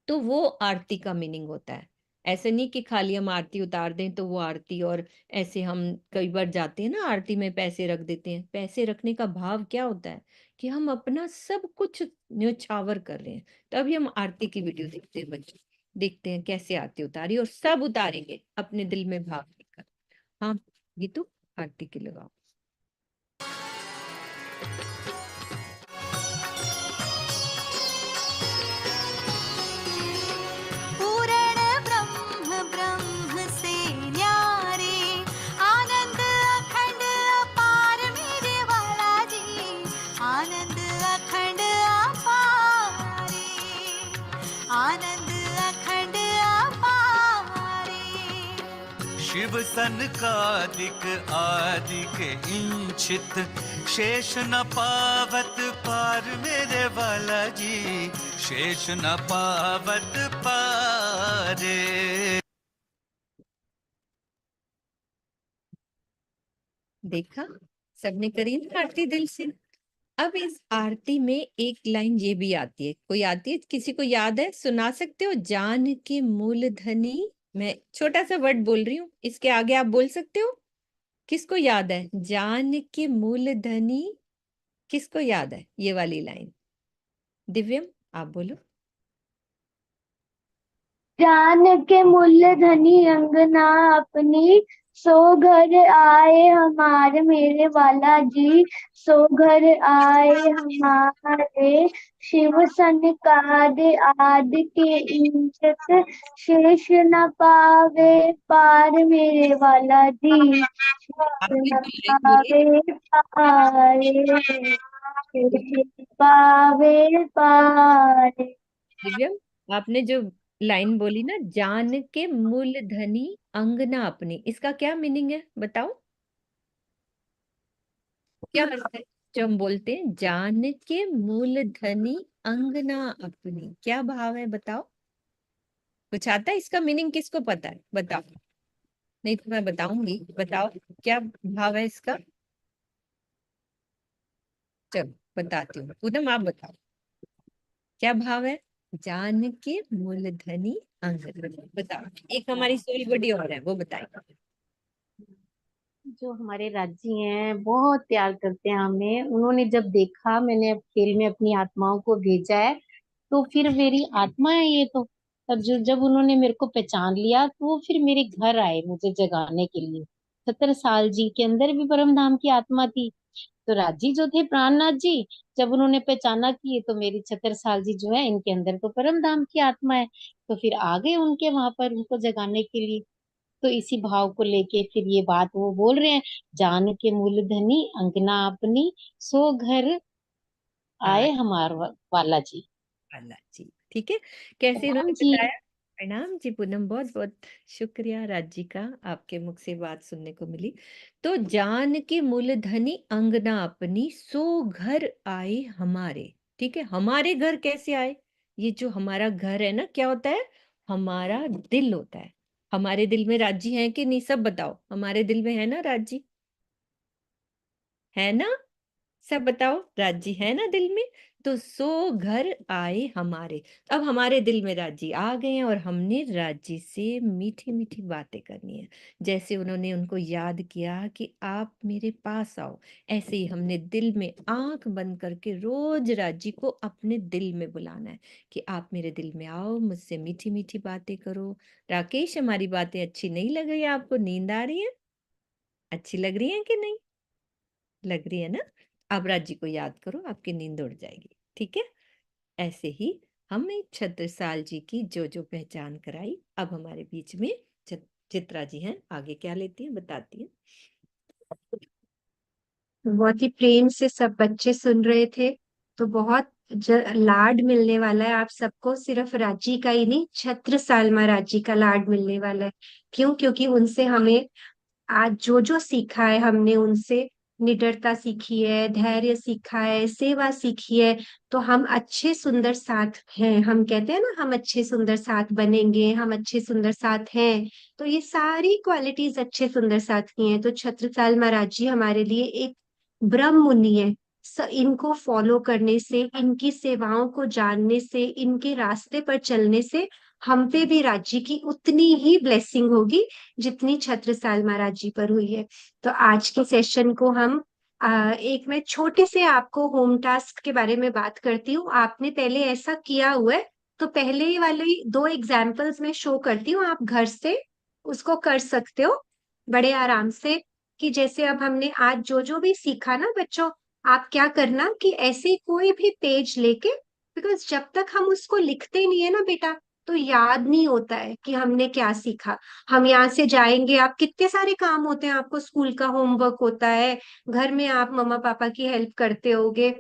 तो वो आरती का मीनिंग होता है। ऐसे नहीं कि खाली हम आरती उतार दें तो वो आरती, और ऐसे हम कई बार जाते हैं ना आरती में पैसे रख देते हैं, पैसे रखने का भाव क्या होता है कि हम अपना सब कुछ न्यौछावर कर रहे हैं। तो अभी हम आरती की वीडियो देखते हैं बच्चों, देखते हैं कैसे आरती उतारी, और सब उतारेंगे अपने दिल में भाव लेकर। हाँ गीतू, आरती की लगाओ। पूर्ण ब्रह्म ब्रह्म से न्यारे, आनंद अखंड अपार मेरे वाला जी, आनंद अखंड अपारे, आनंद अखंड अपारे। शिव सनकादिक आदिक इंचित, शेष न पावत पार मेरे वाला जी, शेष न पावत पारे। देखा, सबने करी ना आरती दिल से। अब इस आरती में एक लाइन ये भी आती है, कोई आती है, किसी को याद है, सुना सकते हो, जान के मूलधनी, मैं छोटा सा वर्ड बोल रही हूँ, इसके आगे आप बोल सकते हो, किसको याद है, जान के मूलधनी, किसको याद है ये वाली लाइन, दिव्यम आप बोलो। जान के मूल्य धनी अंगना अपनी, सो घर आए हमारे मेरे वाला जी, सो घर आए हमारे। शिव सनकाद आदि के इंचत, शेष न पावे पार मेरे वाला जी, आप शेष भी न बोलिए, पावे पारे, शेष पावे पारे। दिव्यम आपने जो लाइन बोली ना, जान के मूलधनी अंगना अपनी, इसका क्या मीनिंग है बताओ? क्या अर्थ है जो हम बोलते हैं जान के मूलधनी अंगना अपनी? क्या भाव है बताओ? कुछ आता है इसका मीनिंग? किसको पता है बताओ? नहीं तो मैं बताऊंगी, बताओ क्या भाव है इसका? चलो बताती हूँ, पूनम आप बताओ क्या भाव है जान के मूलधनी अंगना? बताओ। एक हमारी सोल बड़ी और है, वो बताएगा। जो हमारे राज्य हैं बहुत प्यार करते हैं हमें। उन्होंने जब देखा मैंने अब खेल में अपनी आत्माओं को भेजा है, तो फिर मेरी आत्मा है ये तो। तब जो जब उन्होंने मेरे को पहचान लिया तो वो फिर मेरे घर आए मुझे जगाने के लिए। 70 साल जी के अंदर भी परम धाम की आत्मा थी। तो राजी जो थे प्राणनाथ जी, जब उन्होंने पहचाना कि ये तो मेरी 76 साल जी जो है इनके अंदर तो परम धाम की आत्मा है, तो फिर आ गए उनके वहां पर उनको जगाने के लिए। तो इसी भाव को लेके फिर ये बात वो बोल रहे हैं, जान के मूलधनी अंगना अपनी, सो घर हाँ, आए हमार वाला जी। वाला जी, ठीक है। कैसे प्रणाम इन्होंने जी। बताया? प्रणाम जी पूनम, बहुत बहुत शुक्रिया राज्य का, आपके मुख से बात सुनने को मिली। तो जान के मूलधनी अंगना अपनी, सो घर आए हमारे। ठीक है, हमारे घर कैसे आए? ये जो हमारा घर है ना, क्या होता है? हमारा दिल होता है। हमारे दिल में राज्य है कि नहीं? सब बताओ, हमारे दिल में है ना राज्य? है ना? सब बताओ, राजी है ना दिल में? तो सो घर आए हमारे। अब हमारे दिल में राजी आ गए हैं और हमने राजी से मीठी मीठी बातें करनी है। जैसे उन्होंने उनको याद किया कि आप मेरे पास आओ, ऐसे ही हमने दिल में आंख बंद करके रोज राजी को अपने दिल में बुलाना है कि आप मेरे दिल में आओ, मुझसे मीठी मीठी बातें करो। राकेश, हमारी बातें अच्छी नहीं लग रही है आपको? नींद आ रही है? अच्छी लग रही है कि नहीं? लग रही है ना? अब राज्य को याद करो, आपकी नींद उड़ जाएगी। ठीक है, ऐसे ही हमने छत्रसाल जी की जो जो पहचान कराई। अब हमारे बीच में चित्रा जी हैं, आगे क्या लेती हैं बताती हैं। बहुत ही प्रेम से सब बच्चे सुन रहे थे। तो बहुत लाड मिलने वाला है आप सबको, सिर्फ रांची का ही नहीं, छत्रसाल महाराज का लाड मिलने वाला है। क्यों? क्योंकि उनसे हमें आज जो जो सीखा है, हमने उनसे निडरता सीखी है, धैर्य सीखा है, सेवा सीखी है। तो हम अच्छे सुंदर साथ हैं। हम कहते हैं ना, हम अच्छे सुंदर साथ बनेंगे, हम अच्छे सुंदर साथ हैं। तो ये सारी क्वालिटीज अच्छे सुंदर साथ की हैं। तो छत्रसाल महाराज जी हमारे लिए एक ब्रह्म मुनि है। इनको फॉलो करने से, इनकी सेवाओं को जानने से, इनके रास्ते पर चलने से हम पे भी राज्य की उतनी ही ब्लेसिंग होगी जितनी छत्रसाल महाराज जी पर हुई है। तो आज के सेशन को हम एक मैं छोटे से आपको होम टास्क के बारे में बात करती हूँ। आपने पहले ऐसा किया हुआ है, तो पहले वाले 2 एग्जाम्पल्स में शो करती हूँ, आप घर से उसको कर सकते हो बड़े आराम से। कि जैसे अब हमने आज जो जो भी सीखा ना बच्चों, आप क्या करना कि ऐसे कोई भी पेज लेके, बिकॉज जब तक हम उसको लिखते नहीं है ना बेटा, तो याद नहीं होता है कि हमने क्या सीखा। हम यहाँ से जाएंगे, आप कितने सारे काम होते हैं, आपको स्कूल का होमवर्क होता है, घर में आप मम्मा पापा की हेल्प करते होगे,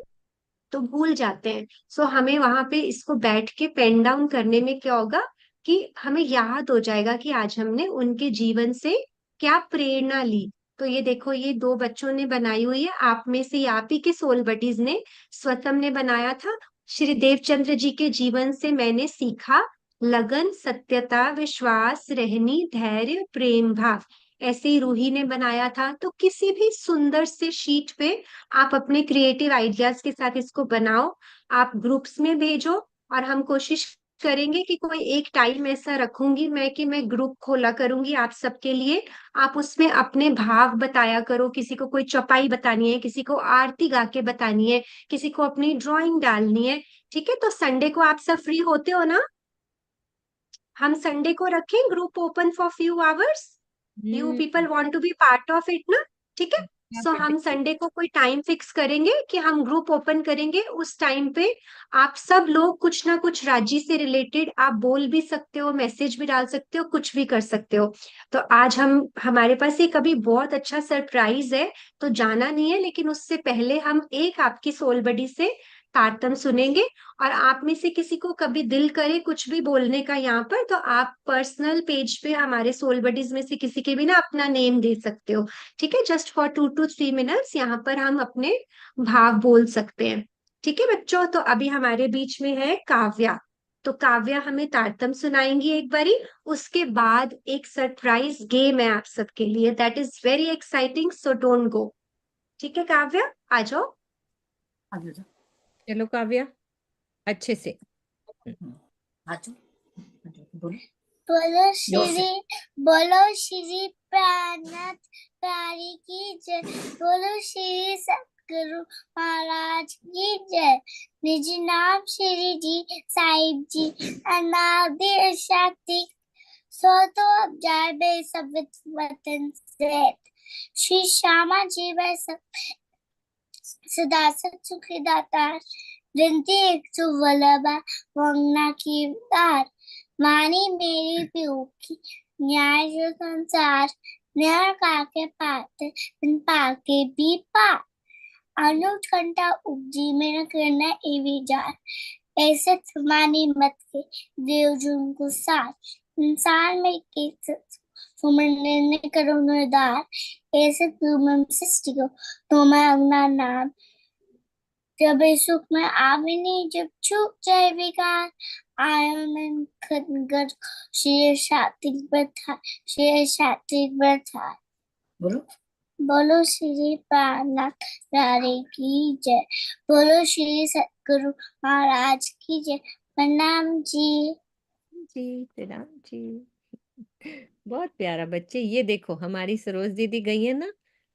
तो भूल जाते हैं। सो हमें वहां पे इसको बैठ के पेन डाउन करने में क्या होगा कि हमें याद हो जाएगा कि आज हमने उनके जीवन से क्या प्रेरणा ली। तो ये देखो, ये 2 बच्चों ने बनाई हुई है, आप में से आप ही के सोल बडीज ने, स्वतम ने बनाया था। श्री देवचंद्र जी के जीवन से मैंने सीखा लगन, सत्यता, विश्वास, रहनी, धैर्य, प्रेम भाव। ऐसे ही रूही ने बनाया था। तो किसी भी सुंदर से शीट पे आप अपने क्रिएटिव आइडियाज के साथ इसको बनाओ, आप ग्रुप्स में भेजो। और हम कोशिश करेंगे कि कोई एक टाइम ऐसा रखूंगी मैं कि मैं ग्रुप खोला करूंगी आप सबके लिए। आप उसमें अपने भाव बताया करो, किसी को कोई चौपाई बतानी है, किसी को आरती गा के बतानी है, किसी को अपनी ड्राइंग डालनी है। ठीक है, तो संडे को आप सब फ्री होते हो ना? हम संडे को रखें group open for few hours. You hmm. People want to be part of it ना? ठीक है। क्या सो हम पढ़ते? संडे को कोई टाइम फिक्स करेंगे कि हम ग्रुप ओपन करेंगे। उस टाइम पे आप सब लोग कुछ ना कुछ राज्य से रिलेटेड आप बोल भी सकते हो, मैसेज भी डाल सकते हो, कुछ भी कर सकते हो। तो आज हमारे पास एक अभी बहुत अच्छा सरप्राइज है, तो जाना नहीं है, लेकिन उससे पहले हम एक आपकी सोल बडी से तारतम सुनेंगे। और आप में से किसी को कभी दिल करे कुछ भी बोलने का यहाँ पर, तो आप पर्सनल पेज पे हमारे सोल बडीज में से किसी के भी ना अपना नेम दे सकते हो। ठीक है, जस्ट फॉर 2 to 3 minutes यहाँ पर हम अपने भाव बोल सकते हैं। ठीक है बच्चों, तो अभी हमारे बीच में है काव्या। तो काव्या हमें तारतम सुनाएंगी एक बारी। उसके बाद एक सरप्राइज गेम है आप सबके लिए, that is very exciting, so don't go. ठीक है काव्या, आ जाओ। चलो काव्या, अच्छे से। बोलो श्री बोलो श्री प्राणनाथ प्यारी की जय। बोलो श्री सतगुरु महाराज की जय। निज नाम श्री जी साहिब जी अनादि शक्ति सो तो अब जाए बे सब वतन से। श्री श्यामा जी वै सब सदा सुखी दाता विनती एक सुवल्लभा वंदना की दार। मानी मेरी पीऊ की न्याय जो संसार न्याय काके पाते बिन पाके भी पार। अनुज कंटा उपजी मेरा करना एवी जार। ऐसे तुम्हारी मत के देव जुन को सार। इंसान में के सुमरने करो निर्धार। ऐसे तुम सृष्टि को तुम्हें अपना नाम। जब सुख में आविनी जब छूट जाए विकार। आयन खनगर शेर शातिक बथा शेर शातिक बथा। बोलो श्री प्राणनाथ प्यारे की जय। बोलो श्री सतगुरु महाराज की जय। प्रणाम जी। जी प्रणाम जी। बहुत प्यारा बच्चे। ये देखो हमारी सरोज दीदी गई है ना,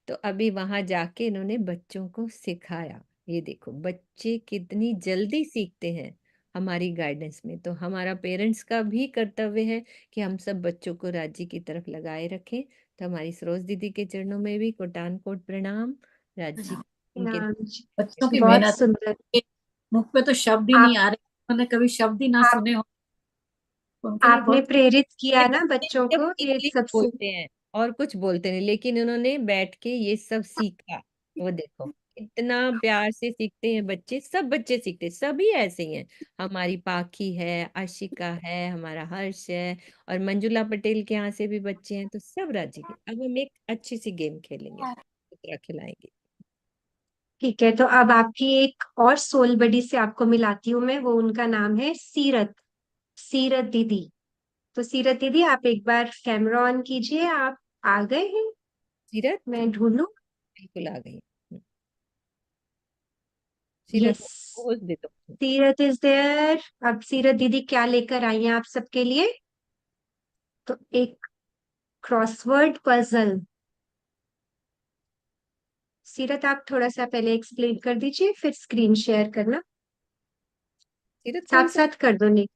तो अभी वहां जाके इन्होंने बच्चों को सिखाया। ये देखो बच्चे कितनी जल्दी सीखते हैं हमारी गाइडेंस में। तो हमारा पेरेंट्स का भी कर्तव्य है कि हम सब बच्चों को राज्य की तरफ लगाए रखें। तो हमारी सरोज दीदी के चरणों में भी कोटान कोट प्रणाम। राज्य इनके नाम जी, बच्चों की बहुत मेहनत, सुंदर। मुख पे तो शब्द ही आप नहीं आ रहे, उन्होंने कभी शब्द ही ना आप सुने हो, उनके लिए आपने बहुत। प्रेरित ये किया ना बच्चे बच्चों सिर्फ को, ये इंग्लिश सबसे। बोलते हैं और कुछ बोलते नहीं, लेकिन इन्होंने बैठ के ये सब सीखा। वो देखो इतना प्यार से सीखते हैं बच्चे। सब बच्चे सीखते हैं, सभी ऐसे ही हैं। हमारी पाखी है, आशिका है, हमारा हर्ष है, और मंजुला पटेल के यहाँ से भी बच्चे हैं। तो सब राज्य के। अब हम एक अच्छी सी गेम खेलेंगे, चित्रा खिलाएंगे। ठीक है, तो अब आपकी एक और सोल बडी से आपको मिलाती हूँ मैं। वो उनका नाम है सीरत। सीरत दीदी। तो सीरत दीदी आप एक बार कैमरा ऑन कीजिए। आप आ गए हैं? सीरत मैं ढूंढूं। बिल्कुल आ गई। सीरत यस, पोज दे दो। सीरत इज देयर। अब सीरत दीदी क्या लेकर आई हैं आप सबके लिए? तो एक क्रॉसवर्ड पजल। सीरत आप थोड़ा सा पहले एक्सप्लेन कर दीजिए, फिर स्क्रीन शेयर करना। सीरत कौन साथ सा? साथ कर दो, नहीं।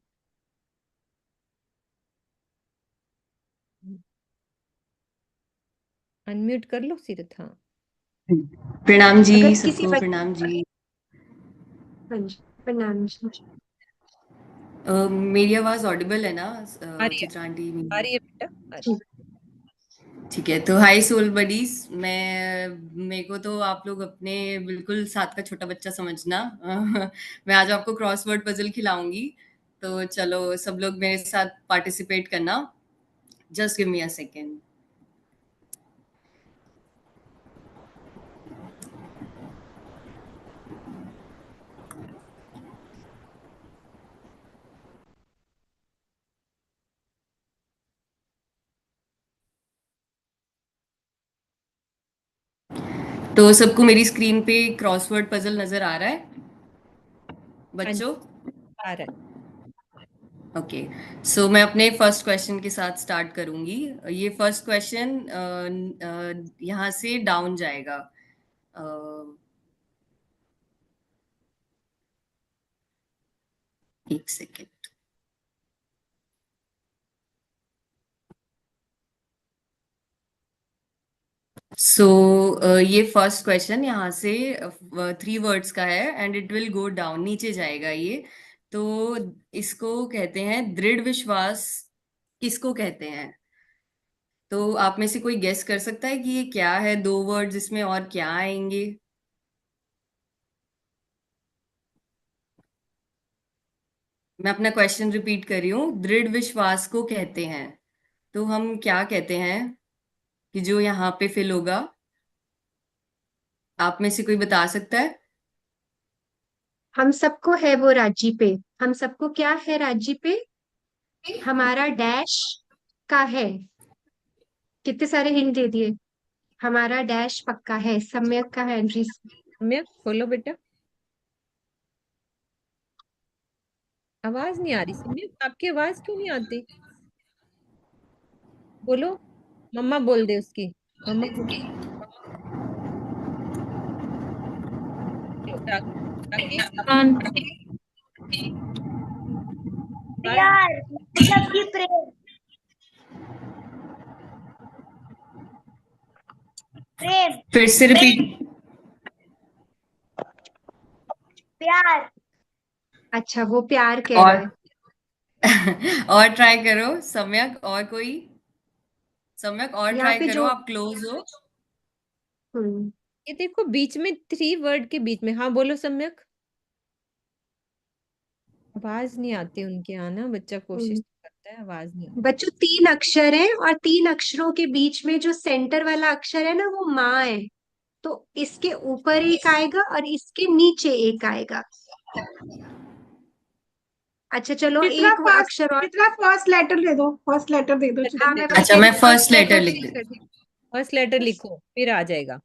अनम्यूट कर लो सीरत। हाँ प्रणाम जी अगर किसी सबको, बच प्रणाम जी। हाँ जी, प्रणाम जी। मेरी आवाज ऑडिबल है ना आ रही है, चित्रा आंटी? आ रही है बेटा, आ रही जी। ठीक है, तो हाय सोल बडीज। मेरे को तो आप लोग अपने बिल्कुल साथ का छोटा बच्चा समझना। मैं आज आपको क्रॉसवर्ड पजल खिलाऊंगी, तो चलो सब लोग मेरे साथ पार्टिसिपेट करना। Just give me a second. तो सबको मेरी स्क्रीन पे क्रॉसवर्ड पजल नजर आ रहा है हाँ जी, बच्चों? आ रहा है। ओके, सो मैं अपने फर्स्ट क्वेश्चन के साथ स्टार्ट करूंगी। ये फर्स्ट क्वेश्चन यहाँ से डाउन जाएगा। अ, एक सेकेंड। सो ये फर्स्ट क्वेश्चन यहाँ से 3 वर्ड्स का है and it will go down, नीचे जाएगा ये। तो इसको कहते हैं दृढ़ विश्वास। किसको कहते हैं? तो आप में से कोई गेस कर सकता है कि ये क्या है? 2 वर्ड्स इसमें और क्या आएंगे? मैं अपना क्वेश्चन रिपीट कर रही हूँ। दृढ़ विश्वास को कहते हैं, तो हम क्या कहते हैं कि जो यहाँ पे फिल होगा? आप में से कोई बता सकता है? हम सबको है वो राज्य पे। हम सबको क्या है राज्य पे? हमारा डैश का है। कितने सारे हिंट दे दिए। हमारा डैश पक्का है, सम्यक का है एंट्री। सम्यक बोलो बेटा। आवाज नहीं आ रही सम्यक, आपकी आवाज क्यों नहीं आती? बोलो, मम्मा बोल दे उसकी। मम्मा बोलो। राकेश आवाज प्यार मतलब कि प्रेम। प्रेम फिर से रिपीट। प्यार। अच्छा, वो प्यार कह और रहा है। और ट्राई करो सम्यक, और कोई? सम्यक और यहाँ ट्राई पे करो, जो आप क्लोज हो। हम्म, ये देखो बीच में 3 वर्ड के बीच में। हाँ बोलो सम्यक। आवाज नहीं आती उनके यहाँ ना, बच्चा कोशिश हम्म, तो करता है, आवाज नहीं आती। बच्चों 3 अक्षर हैं और 3 अक्षरों के बीच में जो सेंटर वाला अक्षर है ना, वो माँ है। तो इसके ऊपर एक आएगा और इसके नीचे एक आएगा। अच्छा चलो, चित्रा एक फर्स्ट, अक्षर और। चित्रा फर्स्ट लेटर दे दो, फर्स्ट लेटर दे दो हाँ, चित्रा। मैं वही अच्छा, कह रही मैं हूँ, फर्स्ट फर्स्ट लेटर लेटर लिख चूज दे। कर दी। फर्स्ट लेटर लिखो फिर आ जाएगा।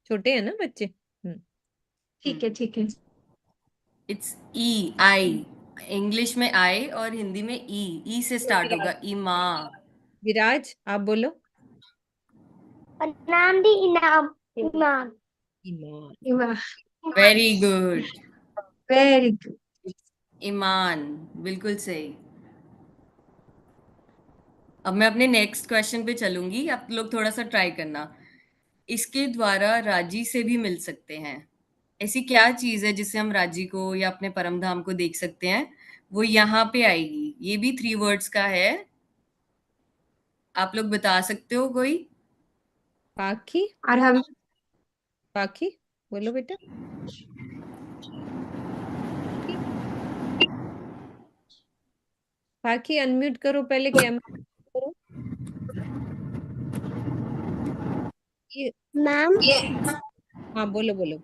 छोटे हैं ना बच्चे। ठीक है, ठीक है। It's E, I. इंग्लिश में आई और हिंदी में ई से स्टार्ट विराज, होगा, ईमा। विराज आप बोलो। और नाम भी इनाम। इनाम। ईमान। Very good. Very good. ईमान, बिल्कुल सही। अब मैं अपने नेक्स्ट क्वेश्चन पे चलूंगी, आप लोग थोड़ा सा ट्राई करना। इसके द्वारा राजी से भी मिल सकते हैं। ऐसी क्या चीज है जिससे हम राजी को या अपने परम धाम को देख सकते हैं? वो यहाँ पे आएगी। ये भी 3 वर्ड्स का है। आप लोग बता सकते हो कोई? पाखी। और हम पाखी बोलो बेटा। पाखी अनम्यूट करो पहले, कैमरा करो। ये मैम। हाँ बोलो बोलो।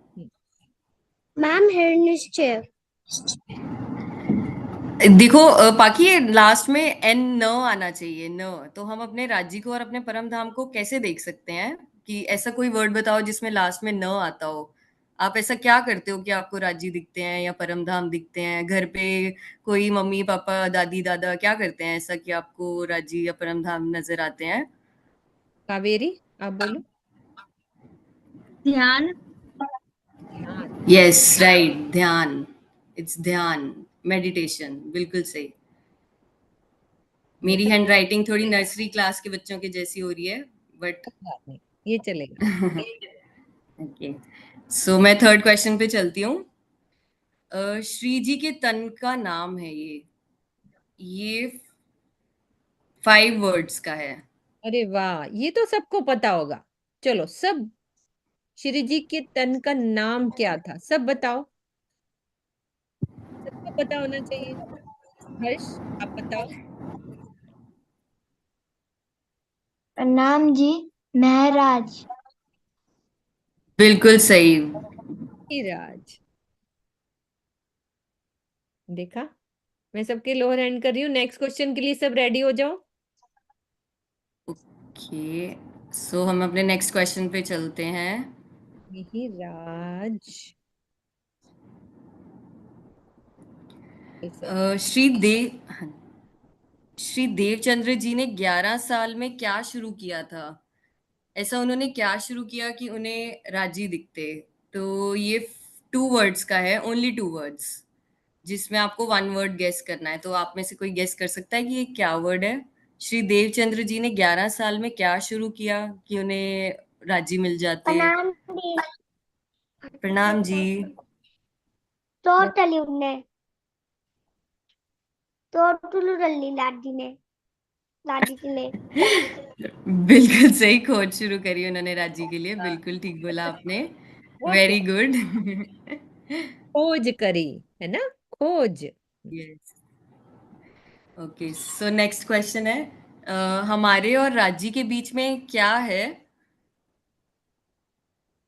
मैम हिरनिश्चय। देखो पाकि ये लास्ट में एन न आना चाहिए, न। तो हम अपने राज्य को और अपने परम धाम को कैसे देख सकते हैं? कि ऐसा कोई वर्ड बताओ जिसमें लास्ट में न आता हो। आप ऐसा क्या करते हो कि आपको राज्य दिखते हैं या परम धाम दिखते हैं? घर पे कोई मम्मी पापा दादी दादा क्या करते हैं ऐसा कि आपको राज्य या परम धाम नजर आते हैं? कावेरी आप बोलो। ध्यान। ध्यान। यस, राइट, ध्यान। इट्स ध्यान, मेडिटेशन, बिल्कुल सही। मेरी देखा, हैंड राइटिंग थोड़ी नर्सरी क्लास के बच्चों की जैसी हो रही है, बट कोई बात नहीं, ये चलेगा। ओके। सो मैं थर्ड क्वेश्चन पे चलती हूँ। श्री जी के तन का नाम है ये 5 वर्ड्स का है। अरे वाह, ये तो सबको पता होगा। चलो सब, श्री जी के तन का नाम क्या था सब बताओ। सबको पता होना चाहिए। हर्ष आप बताओ। नाम जी महराज। बिल्कुल सही। राज। देखा, मैं सबके लोअर हैंड कर रही हूँ। नेक्स्ट क्वेश्चन के लिए सब रेडी हो जाओ। ओके, सो हम अपने नेक्स्ट क्वेश्चन पे चलते हैं। राज। श्री देवचंद्र जी ने 11 साल में क्या शुरू किया था? ऐसा उन्होंने क्या शुरू किया कि उन्हें राजी दिखते? तो ये 2 वर्ड्स का है, ओनली 2 वर्ड्स, जिसमें आपको 1 वर्ड गेस करना है। तो आप में से कोई गेस कर सकता है कि ये क्या वर्ड है? श्री देवचंद्र जी ने 11 साल में क्या शुरू किया कि उन्हें राजी मिल जाते? प्रणाम जी। प्रणाम जी। टोटली उन्ने टोटलू रल्ली लाडी ने लाडी के लिए। बिल्कुल सही, खोज शुरू करी उन्होंने राज्य के लिए। बिल्कुल ठीक बोला आपने। वो वेरी क्या, गुड। खोज करी है ना, खोज। Yes. Okay, so next question है हमारे और राजी के बीच में क्या है?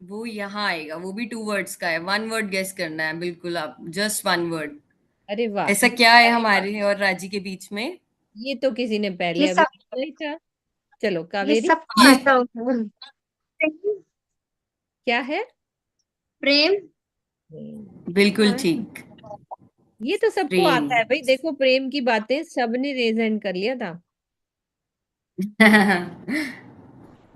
वो यहाँ आएगा, वो भी 2 वर्ड्स का है। 1 वर्ड गेस करना है, बिल्कुल आप, जस्ट 1 वर्ड। अरे वाह, ऐसा क्या है हमारे और राजी के बीच में? ये तो किसी ने पहले ये अभी सब पूछा ही था। चलो ये कावेरी, सबको ये आता होगा। क्या है? प्रेम। बिल्कुल हाँ, ठीक, ये तो सबको प्रेम। आता है भाई, देखो प्रेम की बातें सबने रेज हैंड कर लिया था।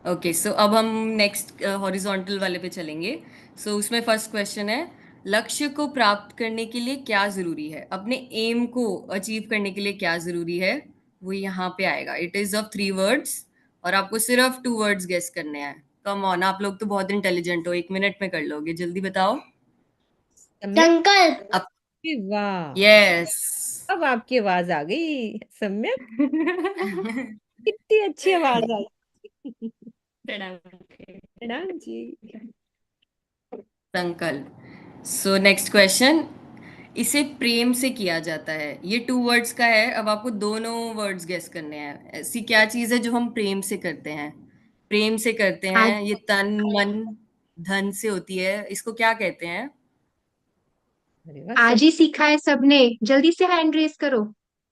ओके, सो अब हम नेक्स्ट हॉरिजॉन्टल वाले पे चलेंगे। सो उसमें फर्स्ट क्वेश्चन है, लक्ष्य को प्राप्त करने के लिए क्या जरूरी है? अपने एम को अचीव करने के लिए क्या जरूरी है? वो यहाँ पे आएगा। इट इज ऑफ 3 वर्ड्स और आपको सिर्फ 2 वर्ड्स गेस करने हैं। कम ऑन, आप लोग तो बहुत इंटेलिजेंट हो, 1 मिनट में कर लोगे, जल्दी बताओ। सम्यक, संकल्प। अब अरे वाह, यस। अब आपकी आवाज आ गई सम्यक, कितनी अच्छी आवाज आई। प्रणाम जी। संकल्प। सो नेक्स्ट क्वेश्चन, इसे प्रेम से किया जाता है। ये 2 वर्ड्स का है। अब आपको दोनों वर्ड्स गेस करने हैं। ऐसी क्या चीज है जो हम प्रेम से करते हैं? प्रेम से करते आज हैं, ये तन मन धन से होती है। इसको क्या कहते हैं? अरे वाह, सब। आज ही सीखा है सबने, जल्दी से हैंड रेस करो।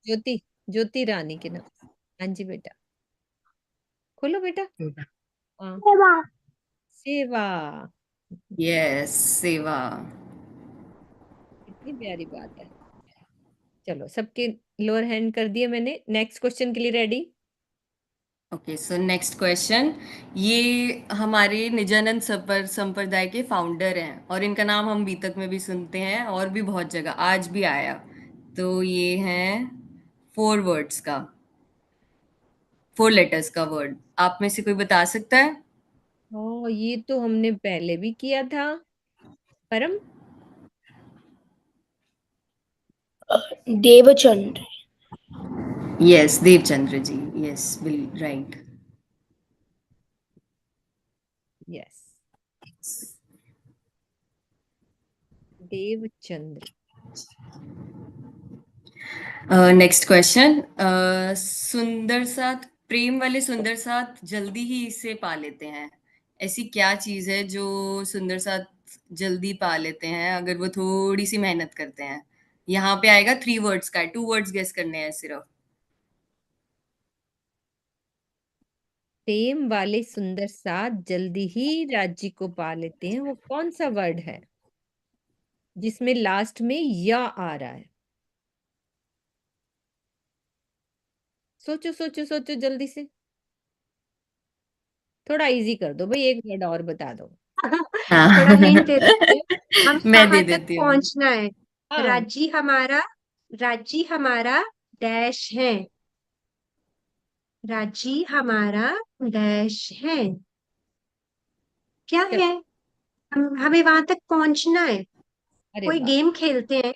ज्योति, ज्योति रानी के नाम। हाँ जी बेटा, खोलो बेटा। हाँ, सेवा। यस, सेवा। कितनी प्यारी बात है। चलो सबके लोअर हैंड कर दिए मैंने। नेक्स्ट क्वेश्चन के लिए ready? Okay, so next question, ये हमारे निजानंद संप्रदाय के फाउंडर हैं और इनका नाम हम बीतक में भी सुनते हैं और भी बहुत जगह, आज भी आया। तो ये है 4 वर्ड्स का, 4 लेटर्स का वर्ड। आप में से कोई बता सकता है? ओ, ये तो हमने पहले भी किया था। परम। देवचंद्र। यस, देवचंद्र जी। यस, बिल right. Yes, Devchandra. Next question, सुंदर साथ, प्रेम वाले सुंदर साथ जल्दी ही इसे पा लेते हैं। ऐसी क्या चीज है जो सुंदर साथ जल्दी पा लेते हैं अगर वो थोड़ी सी मेहनत करते हैं? यहाँ पे आएगा 3 वर्ड्स का, 2 वर्ड्स गेस करने हैं सिर्फ। प्रेम वाले सुंदर साथ जल्दी ही राज्य को पा लेते हैं, वो कौन सा वर्ड है जिसमें लास्ट में या आ रहा है? सोचो सोचो सोचो जल्दी से, थोड़ा इजी कर दो भाई, एक वर्ड और बता दो। थोड़ा हिंट दे देते हैं। हम मैं दे कहाँ तक देती हूँ। पहुंचना है? हाँ, राज्य हमारा डैश है। राज्य हमारा डैश है। क्या चलो। है? हमें वहां तक पहुंचना है। अरे कोई वाह, गेम खेलते हैं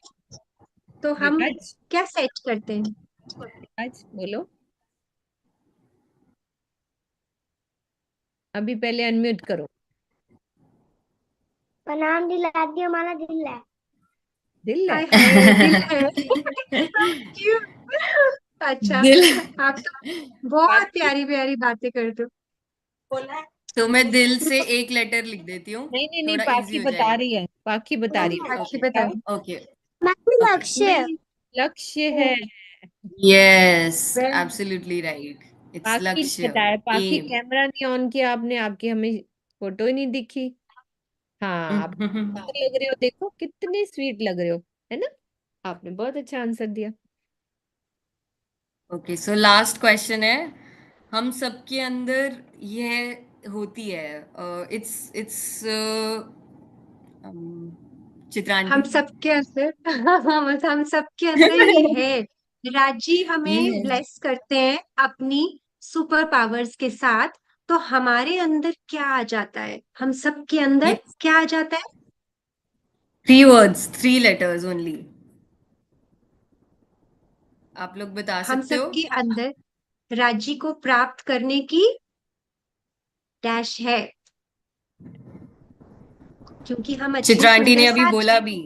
तो हम बेटा क्या सेट करते हैं? आज बोलो, अभी पहले अनम्यूट करो। प्रणाम दिला दियो हमारा दिल है। दिल है। हाय हाय, दिल है। क्यूट। अच्छा, दिल। आप तो बहुत बाकी प्यारी प्यारी बातें करते हो। तो मैं दिल से एक लेटर लिख देती हूँ, नहीं नहीं नहीं, थोड़ा इजी बाकी हो बता जाएगा। रही है, बाकी बता रही है। बाकी ओके, बताओ। ओके, मैं ओके। लक्ष्य। नहीं, लक्ष्य है। Yes, Well, absolutely right. It's बाकी नहीं लक्ष्य, बताया, बाकी एम। कैमरा नहीं ऑन किया आपने, आपकी हमें फोटो ही नहीं दिखी। हाँ, आप तो लग रहे हो, देखो कितने स्वीट लग रहे हो, है ना? आपने बहुत अच्छा आंसर दिया। ओके, सो लास्ट क्वेश्चन है, हम सबके अंदर यह होती है। इट्स इट्स चित्रांटी। हम सबके अंदर हम सबके अंदर ये है। राजी ये हमें है, ब्लेस करते हैं अपनी सुपर पावर्स के साथ। तो हमारे अंदर क्या आ जाता है? हम सबके ये अंदर क्या आ जाता है? 3 वर्ड्स, 3 लेटर्स ओनली। आप लोग बता हम सकते हो? सबके अंदर राज्य को प्राप्त करने की डैश है, क्योंकि हम अच्छे चित्रांटी ने सुंदर अभी साथ बोला हैं। भी।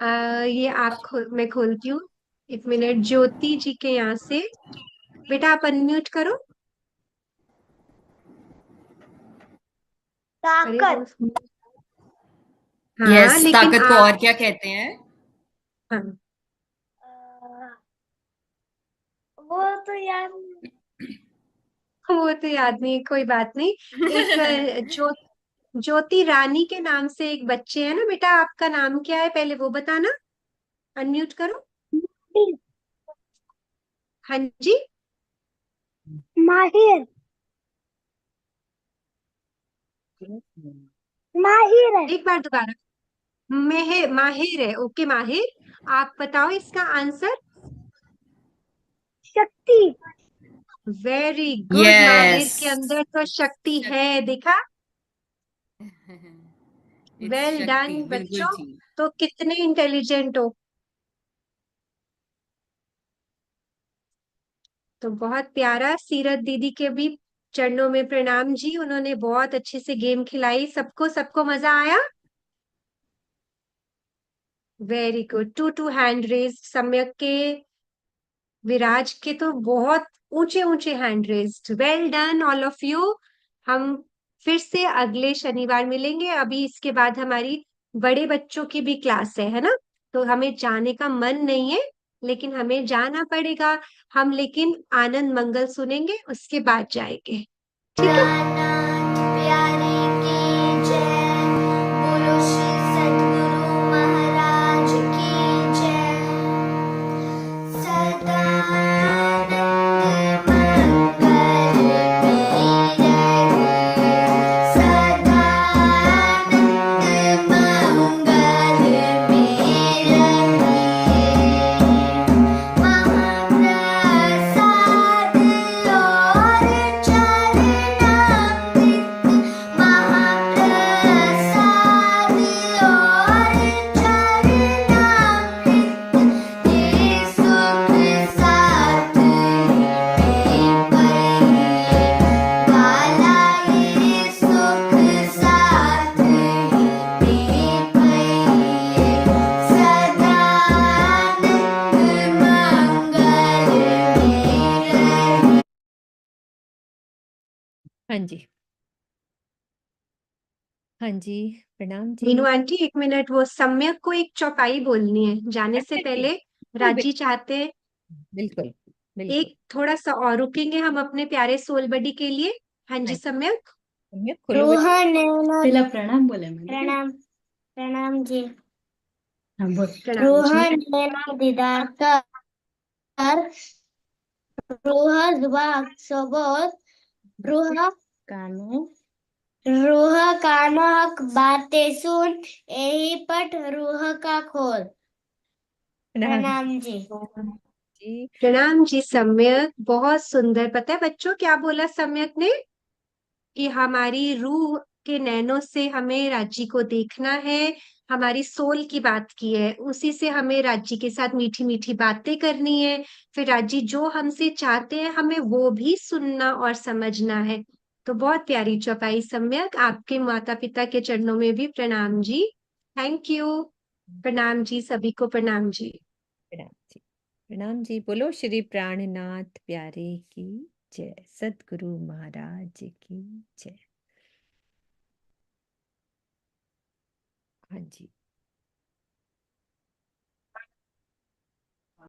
ये मैं खोलती हूँ। एक मिनट, ज्योति जी के यहाँ से। बेटा आप अनम्यूट करो। अरे ताकत। हाँ यस, लेकिन ताकत को आप, और क्या कहते हैं? हाँ अ, वो तो यार वो तो याद नहीं, कोई बात नहीं। एक ज्योति रानी के नाम से एक बच्चे है ना बेटा, आपका नाम क्या है पहले वो बताना। अनम्यूट करो। हाँ जी। माहिर। माहिर है। एक बार दोबारा। माहिर है, ओके माहिर। आप बताओ इसका आंसर। शक्ति। वेरी गुड, माहिर यस, के अंदर तो शक्ति है, देखा। इट्स वेल डन शक्ति, बिल्कुल बच्चों। ठीक। तो कितने इंटेलिजेंट हो। तो बहुत प्यारा, सीरत दीदी के भी चरणों में प्रणाम जी, उन्होंने बहुत अच्छे से गेम खिलाई सबको। सबको मजा आया। Very good. To hand raise Samyak के, विराज के तो बहुत ऊंचे ऊंचे hand raised. Well done all of you. हम फिर से अगले शनिवार मिलेंगे। अभी इसके बाद हमारी बड़े बच्चों की भी क्लास है ना। तो हमें जाने का मन नहीं है, लेकिन हमें जाना पड़ेगा। हम लेकिन आनंद मंगल सुनेंगे, उसके बाद जाएंगे। ठीक है। नाथ प्यारे की जय। बोलो श्री सद्गुरु महाराज की जय। सदानंद मंगल में रहे। सदानंद मंगल में रहे। महाप्रसाद और चरणामृत। महाप्रसाद और चरणामृत। ये सुख साथ में पाइए। वाला ये सुख साथ में पाइए। सदानंद मंगल में रहे। हाँ जी, हाँ जी, प्रणाम जी। मीनू आंटी एक मिनट, वो सम्यक को एक चौपाई बोलनी है जाने से अच्छा जी, पहले। बिल्कुल राजी चाहते हैं बिल्कुल बिल्कुल। एक थोड़ा सा और रुकेंगे हम अपने प्यारे सोल बडी के लिए। हाँ जी हाँ, सम्यक। सम्यक खोलो बेटा। पहला प्रणाम बोले मैंने। प्रणाम। प्रणाम जी। हाँ बोल। प्रणाम जी। रूह नैना दीदार कर। रूह जुबान सबोत। रूह कानो रूह कानो हक बातें सुन। यही पट रूह का खोल। प्रणाम प्रणाम जी। जी। प्रणाम जी सम्यक, बहुत सुंदर। पता है बच्चों क्या बोला सम्यक ने, कि हमारी रूह के नैनों से हमें राज्य को देखना है। हमारी सोल की बात की है, उसी से हमें राज्य के साथ मीठी मीठी बातें करनी है। फिर राज्य जो हमसे चाहते हैं हमें वो भी सुनना और समझना है। तो बहुत प्यारी चौपाई सम्यक। आपके माता पिता के चरणों में भी प्रणाम जी। Thank you. प्रणाम जी, सभी को प्रणाम जी। प्रणाम जी। प्रणाम जी। बोलो श्री प्राणनाथ प्यारे की जय। सद्गुरु महाराज की जय। हाँ जी।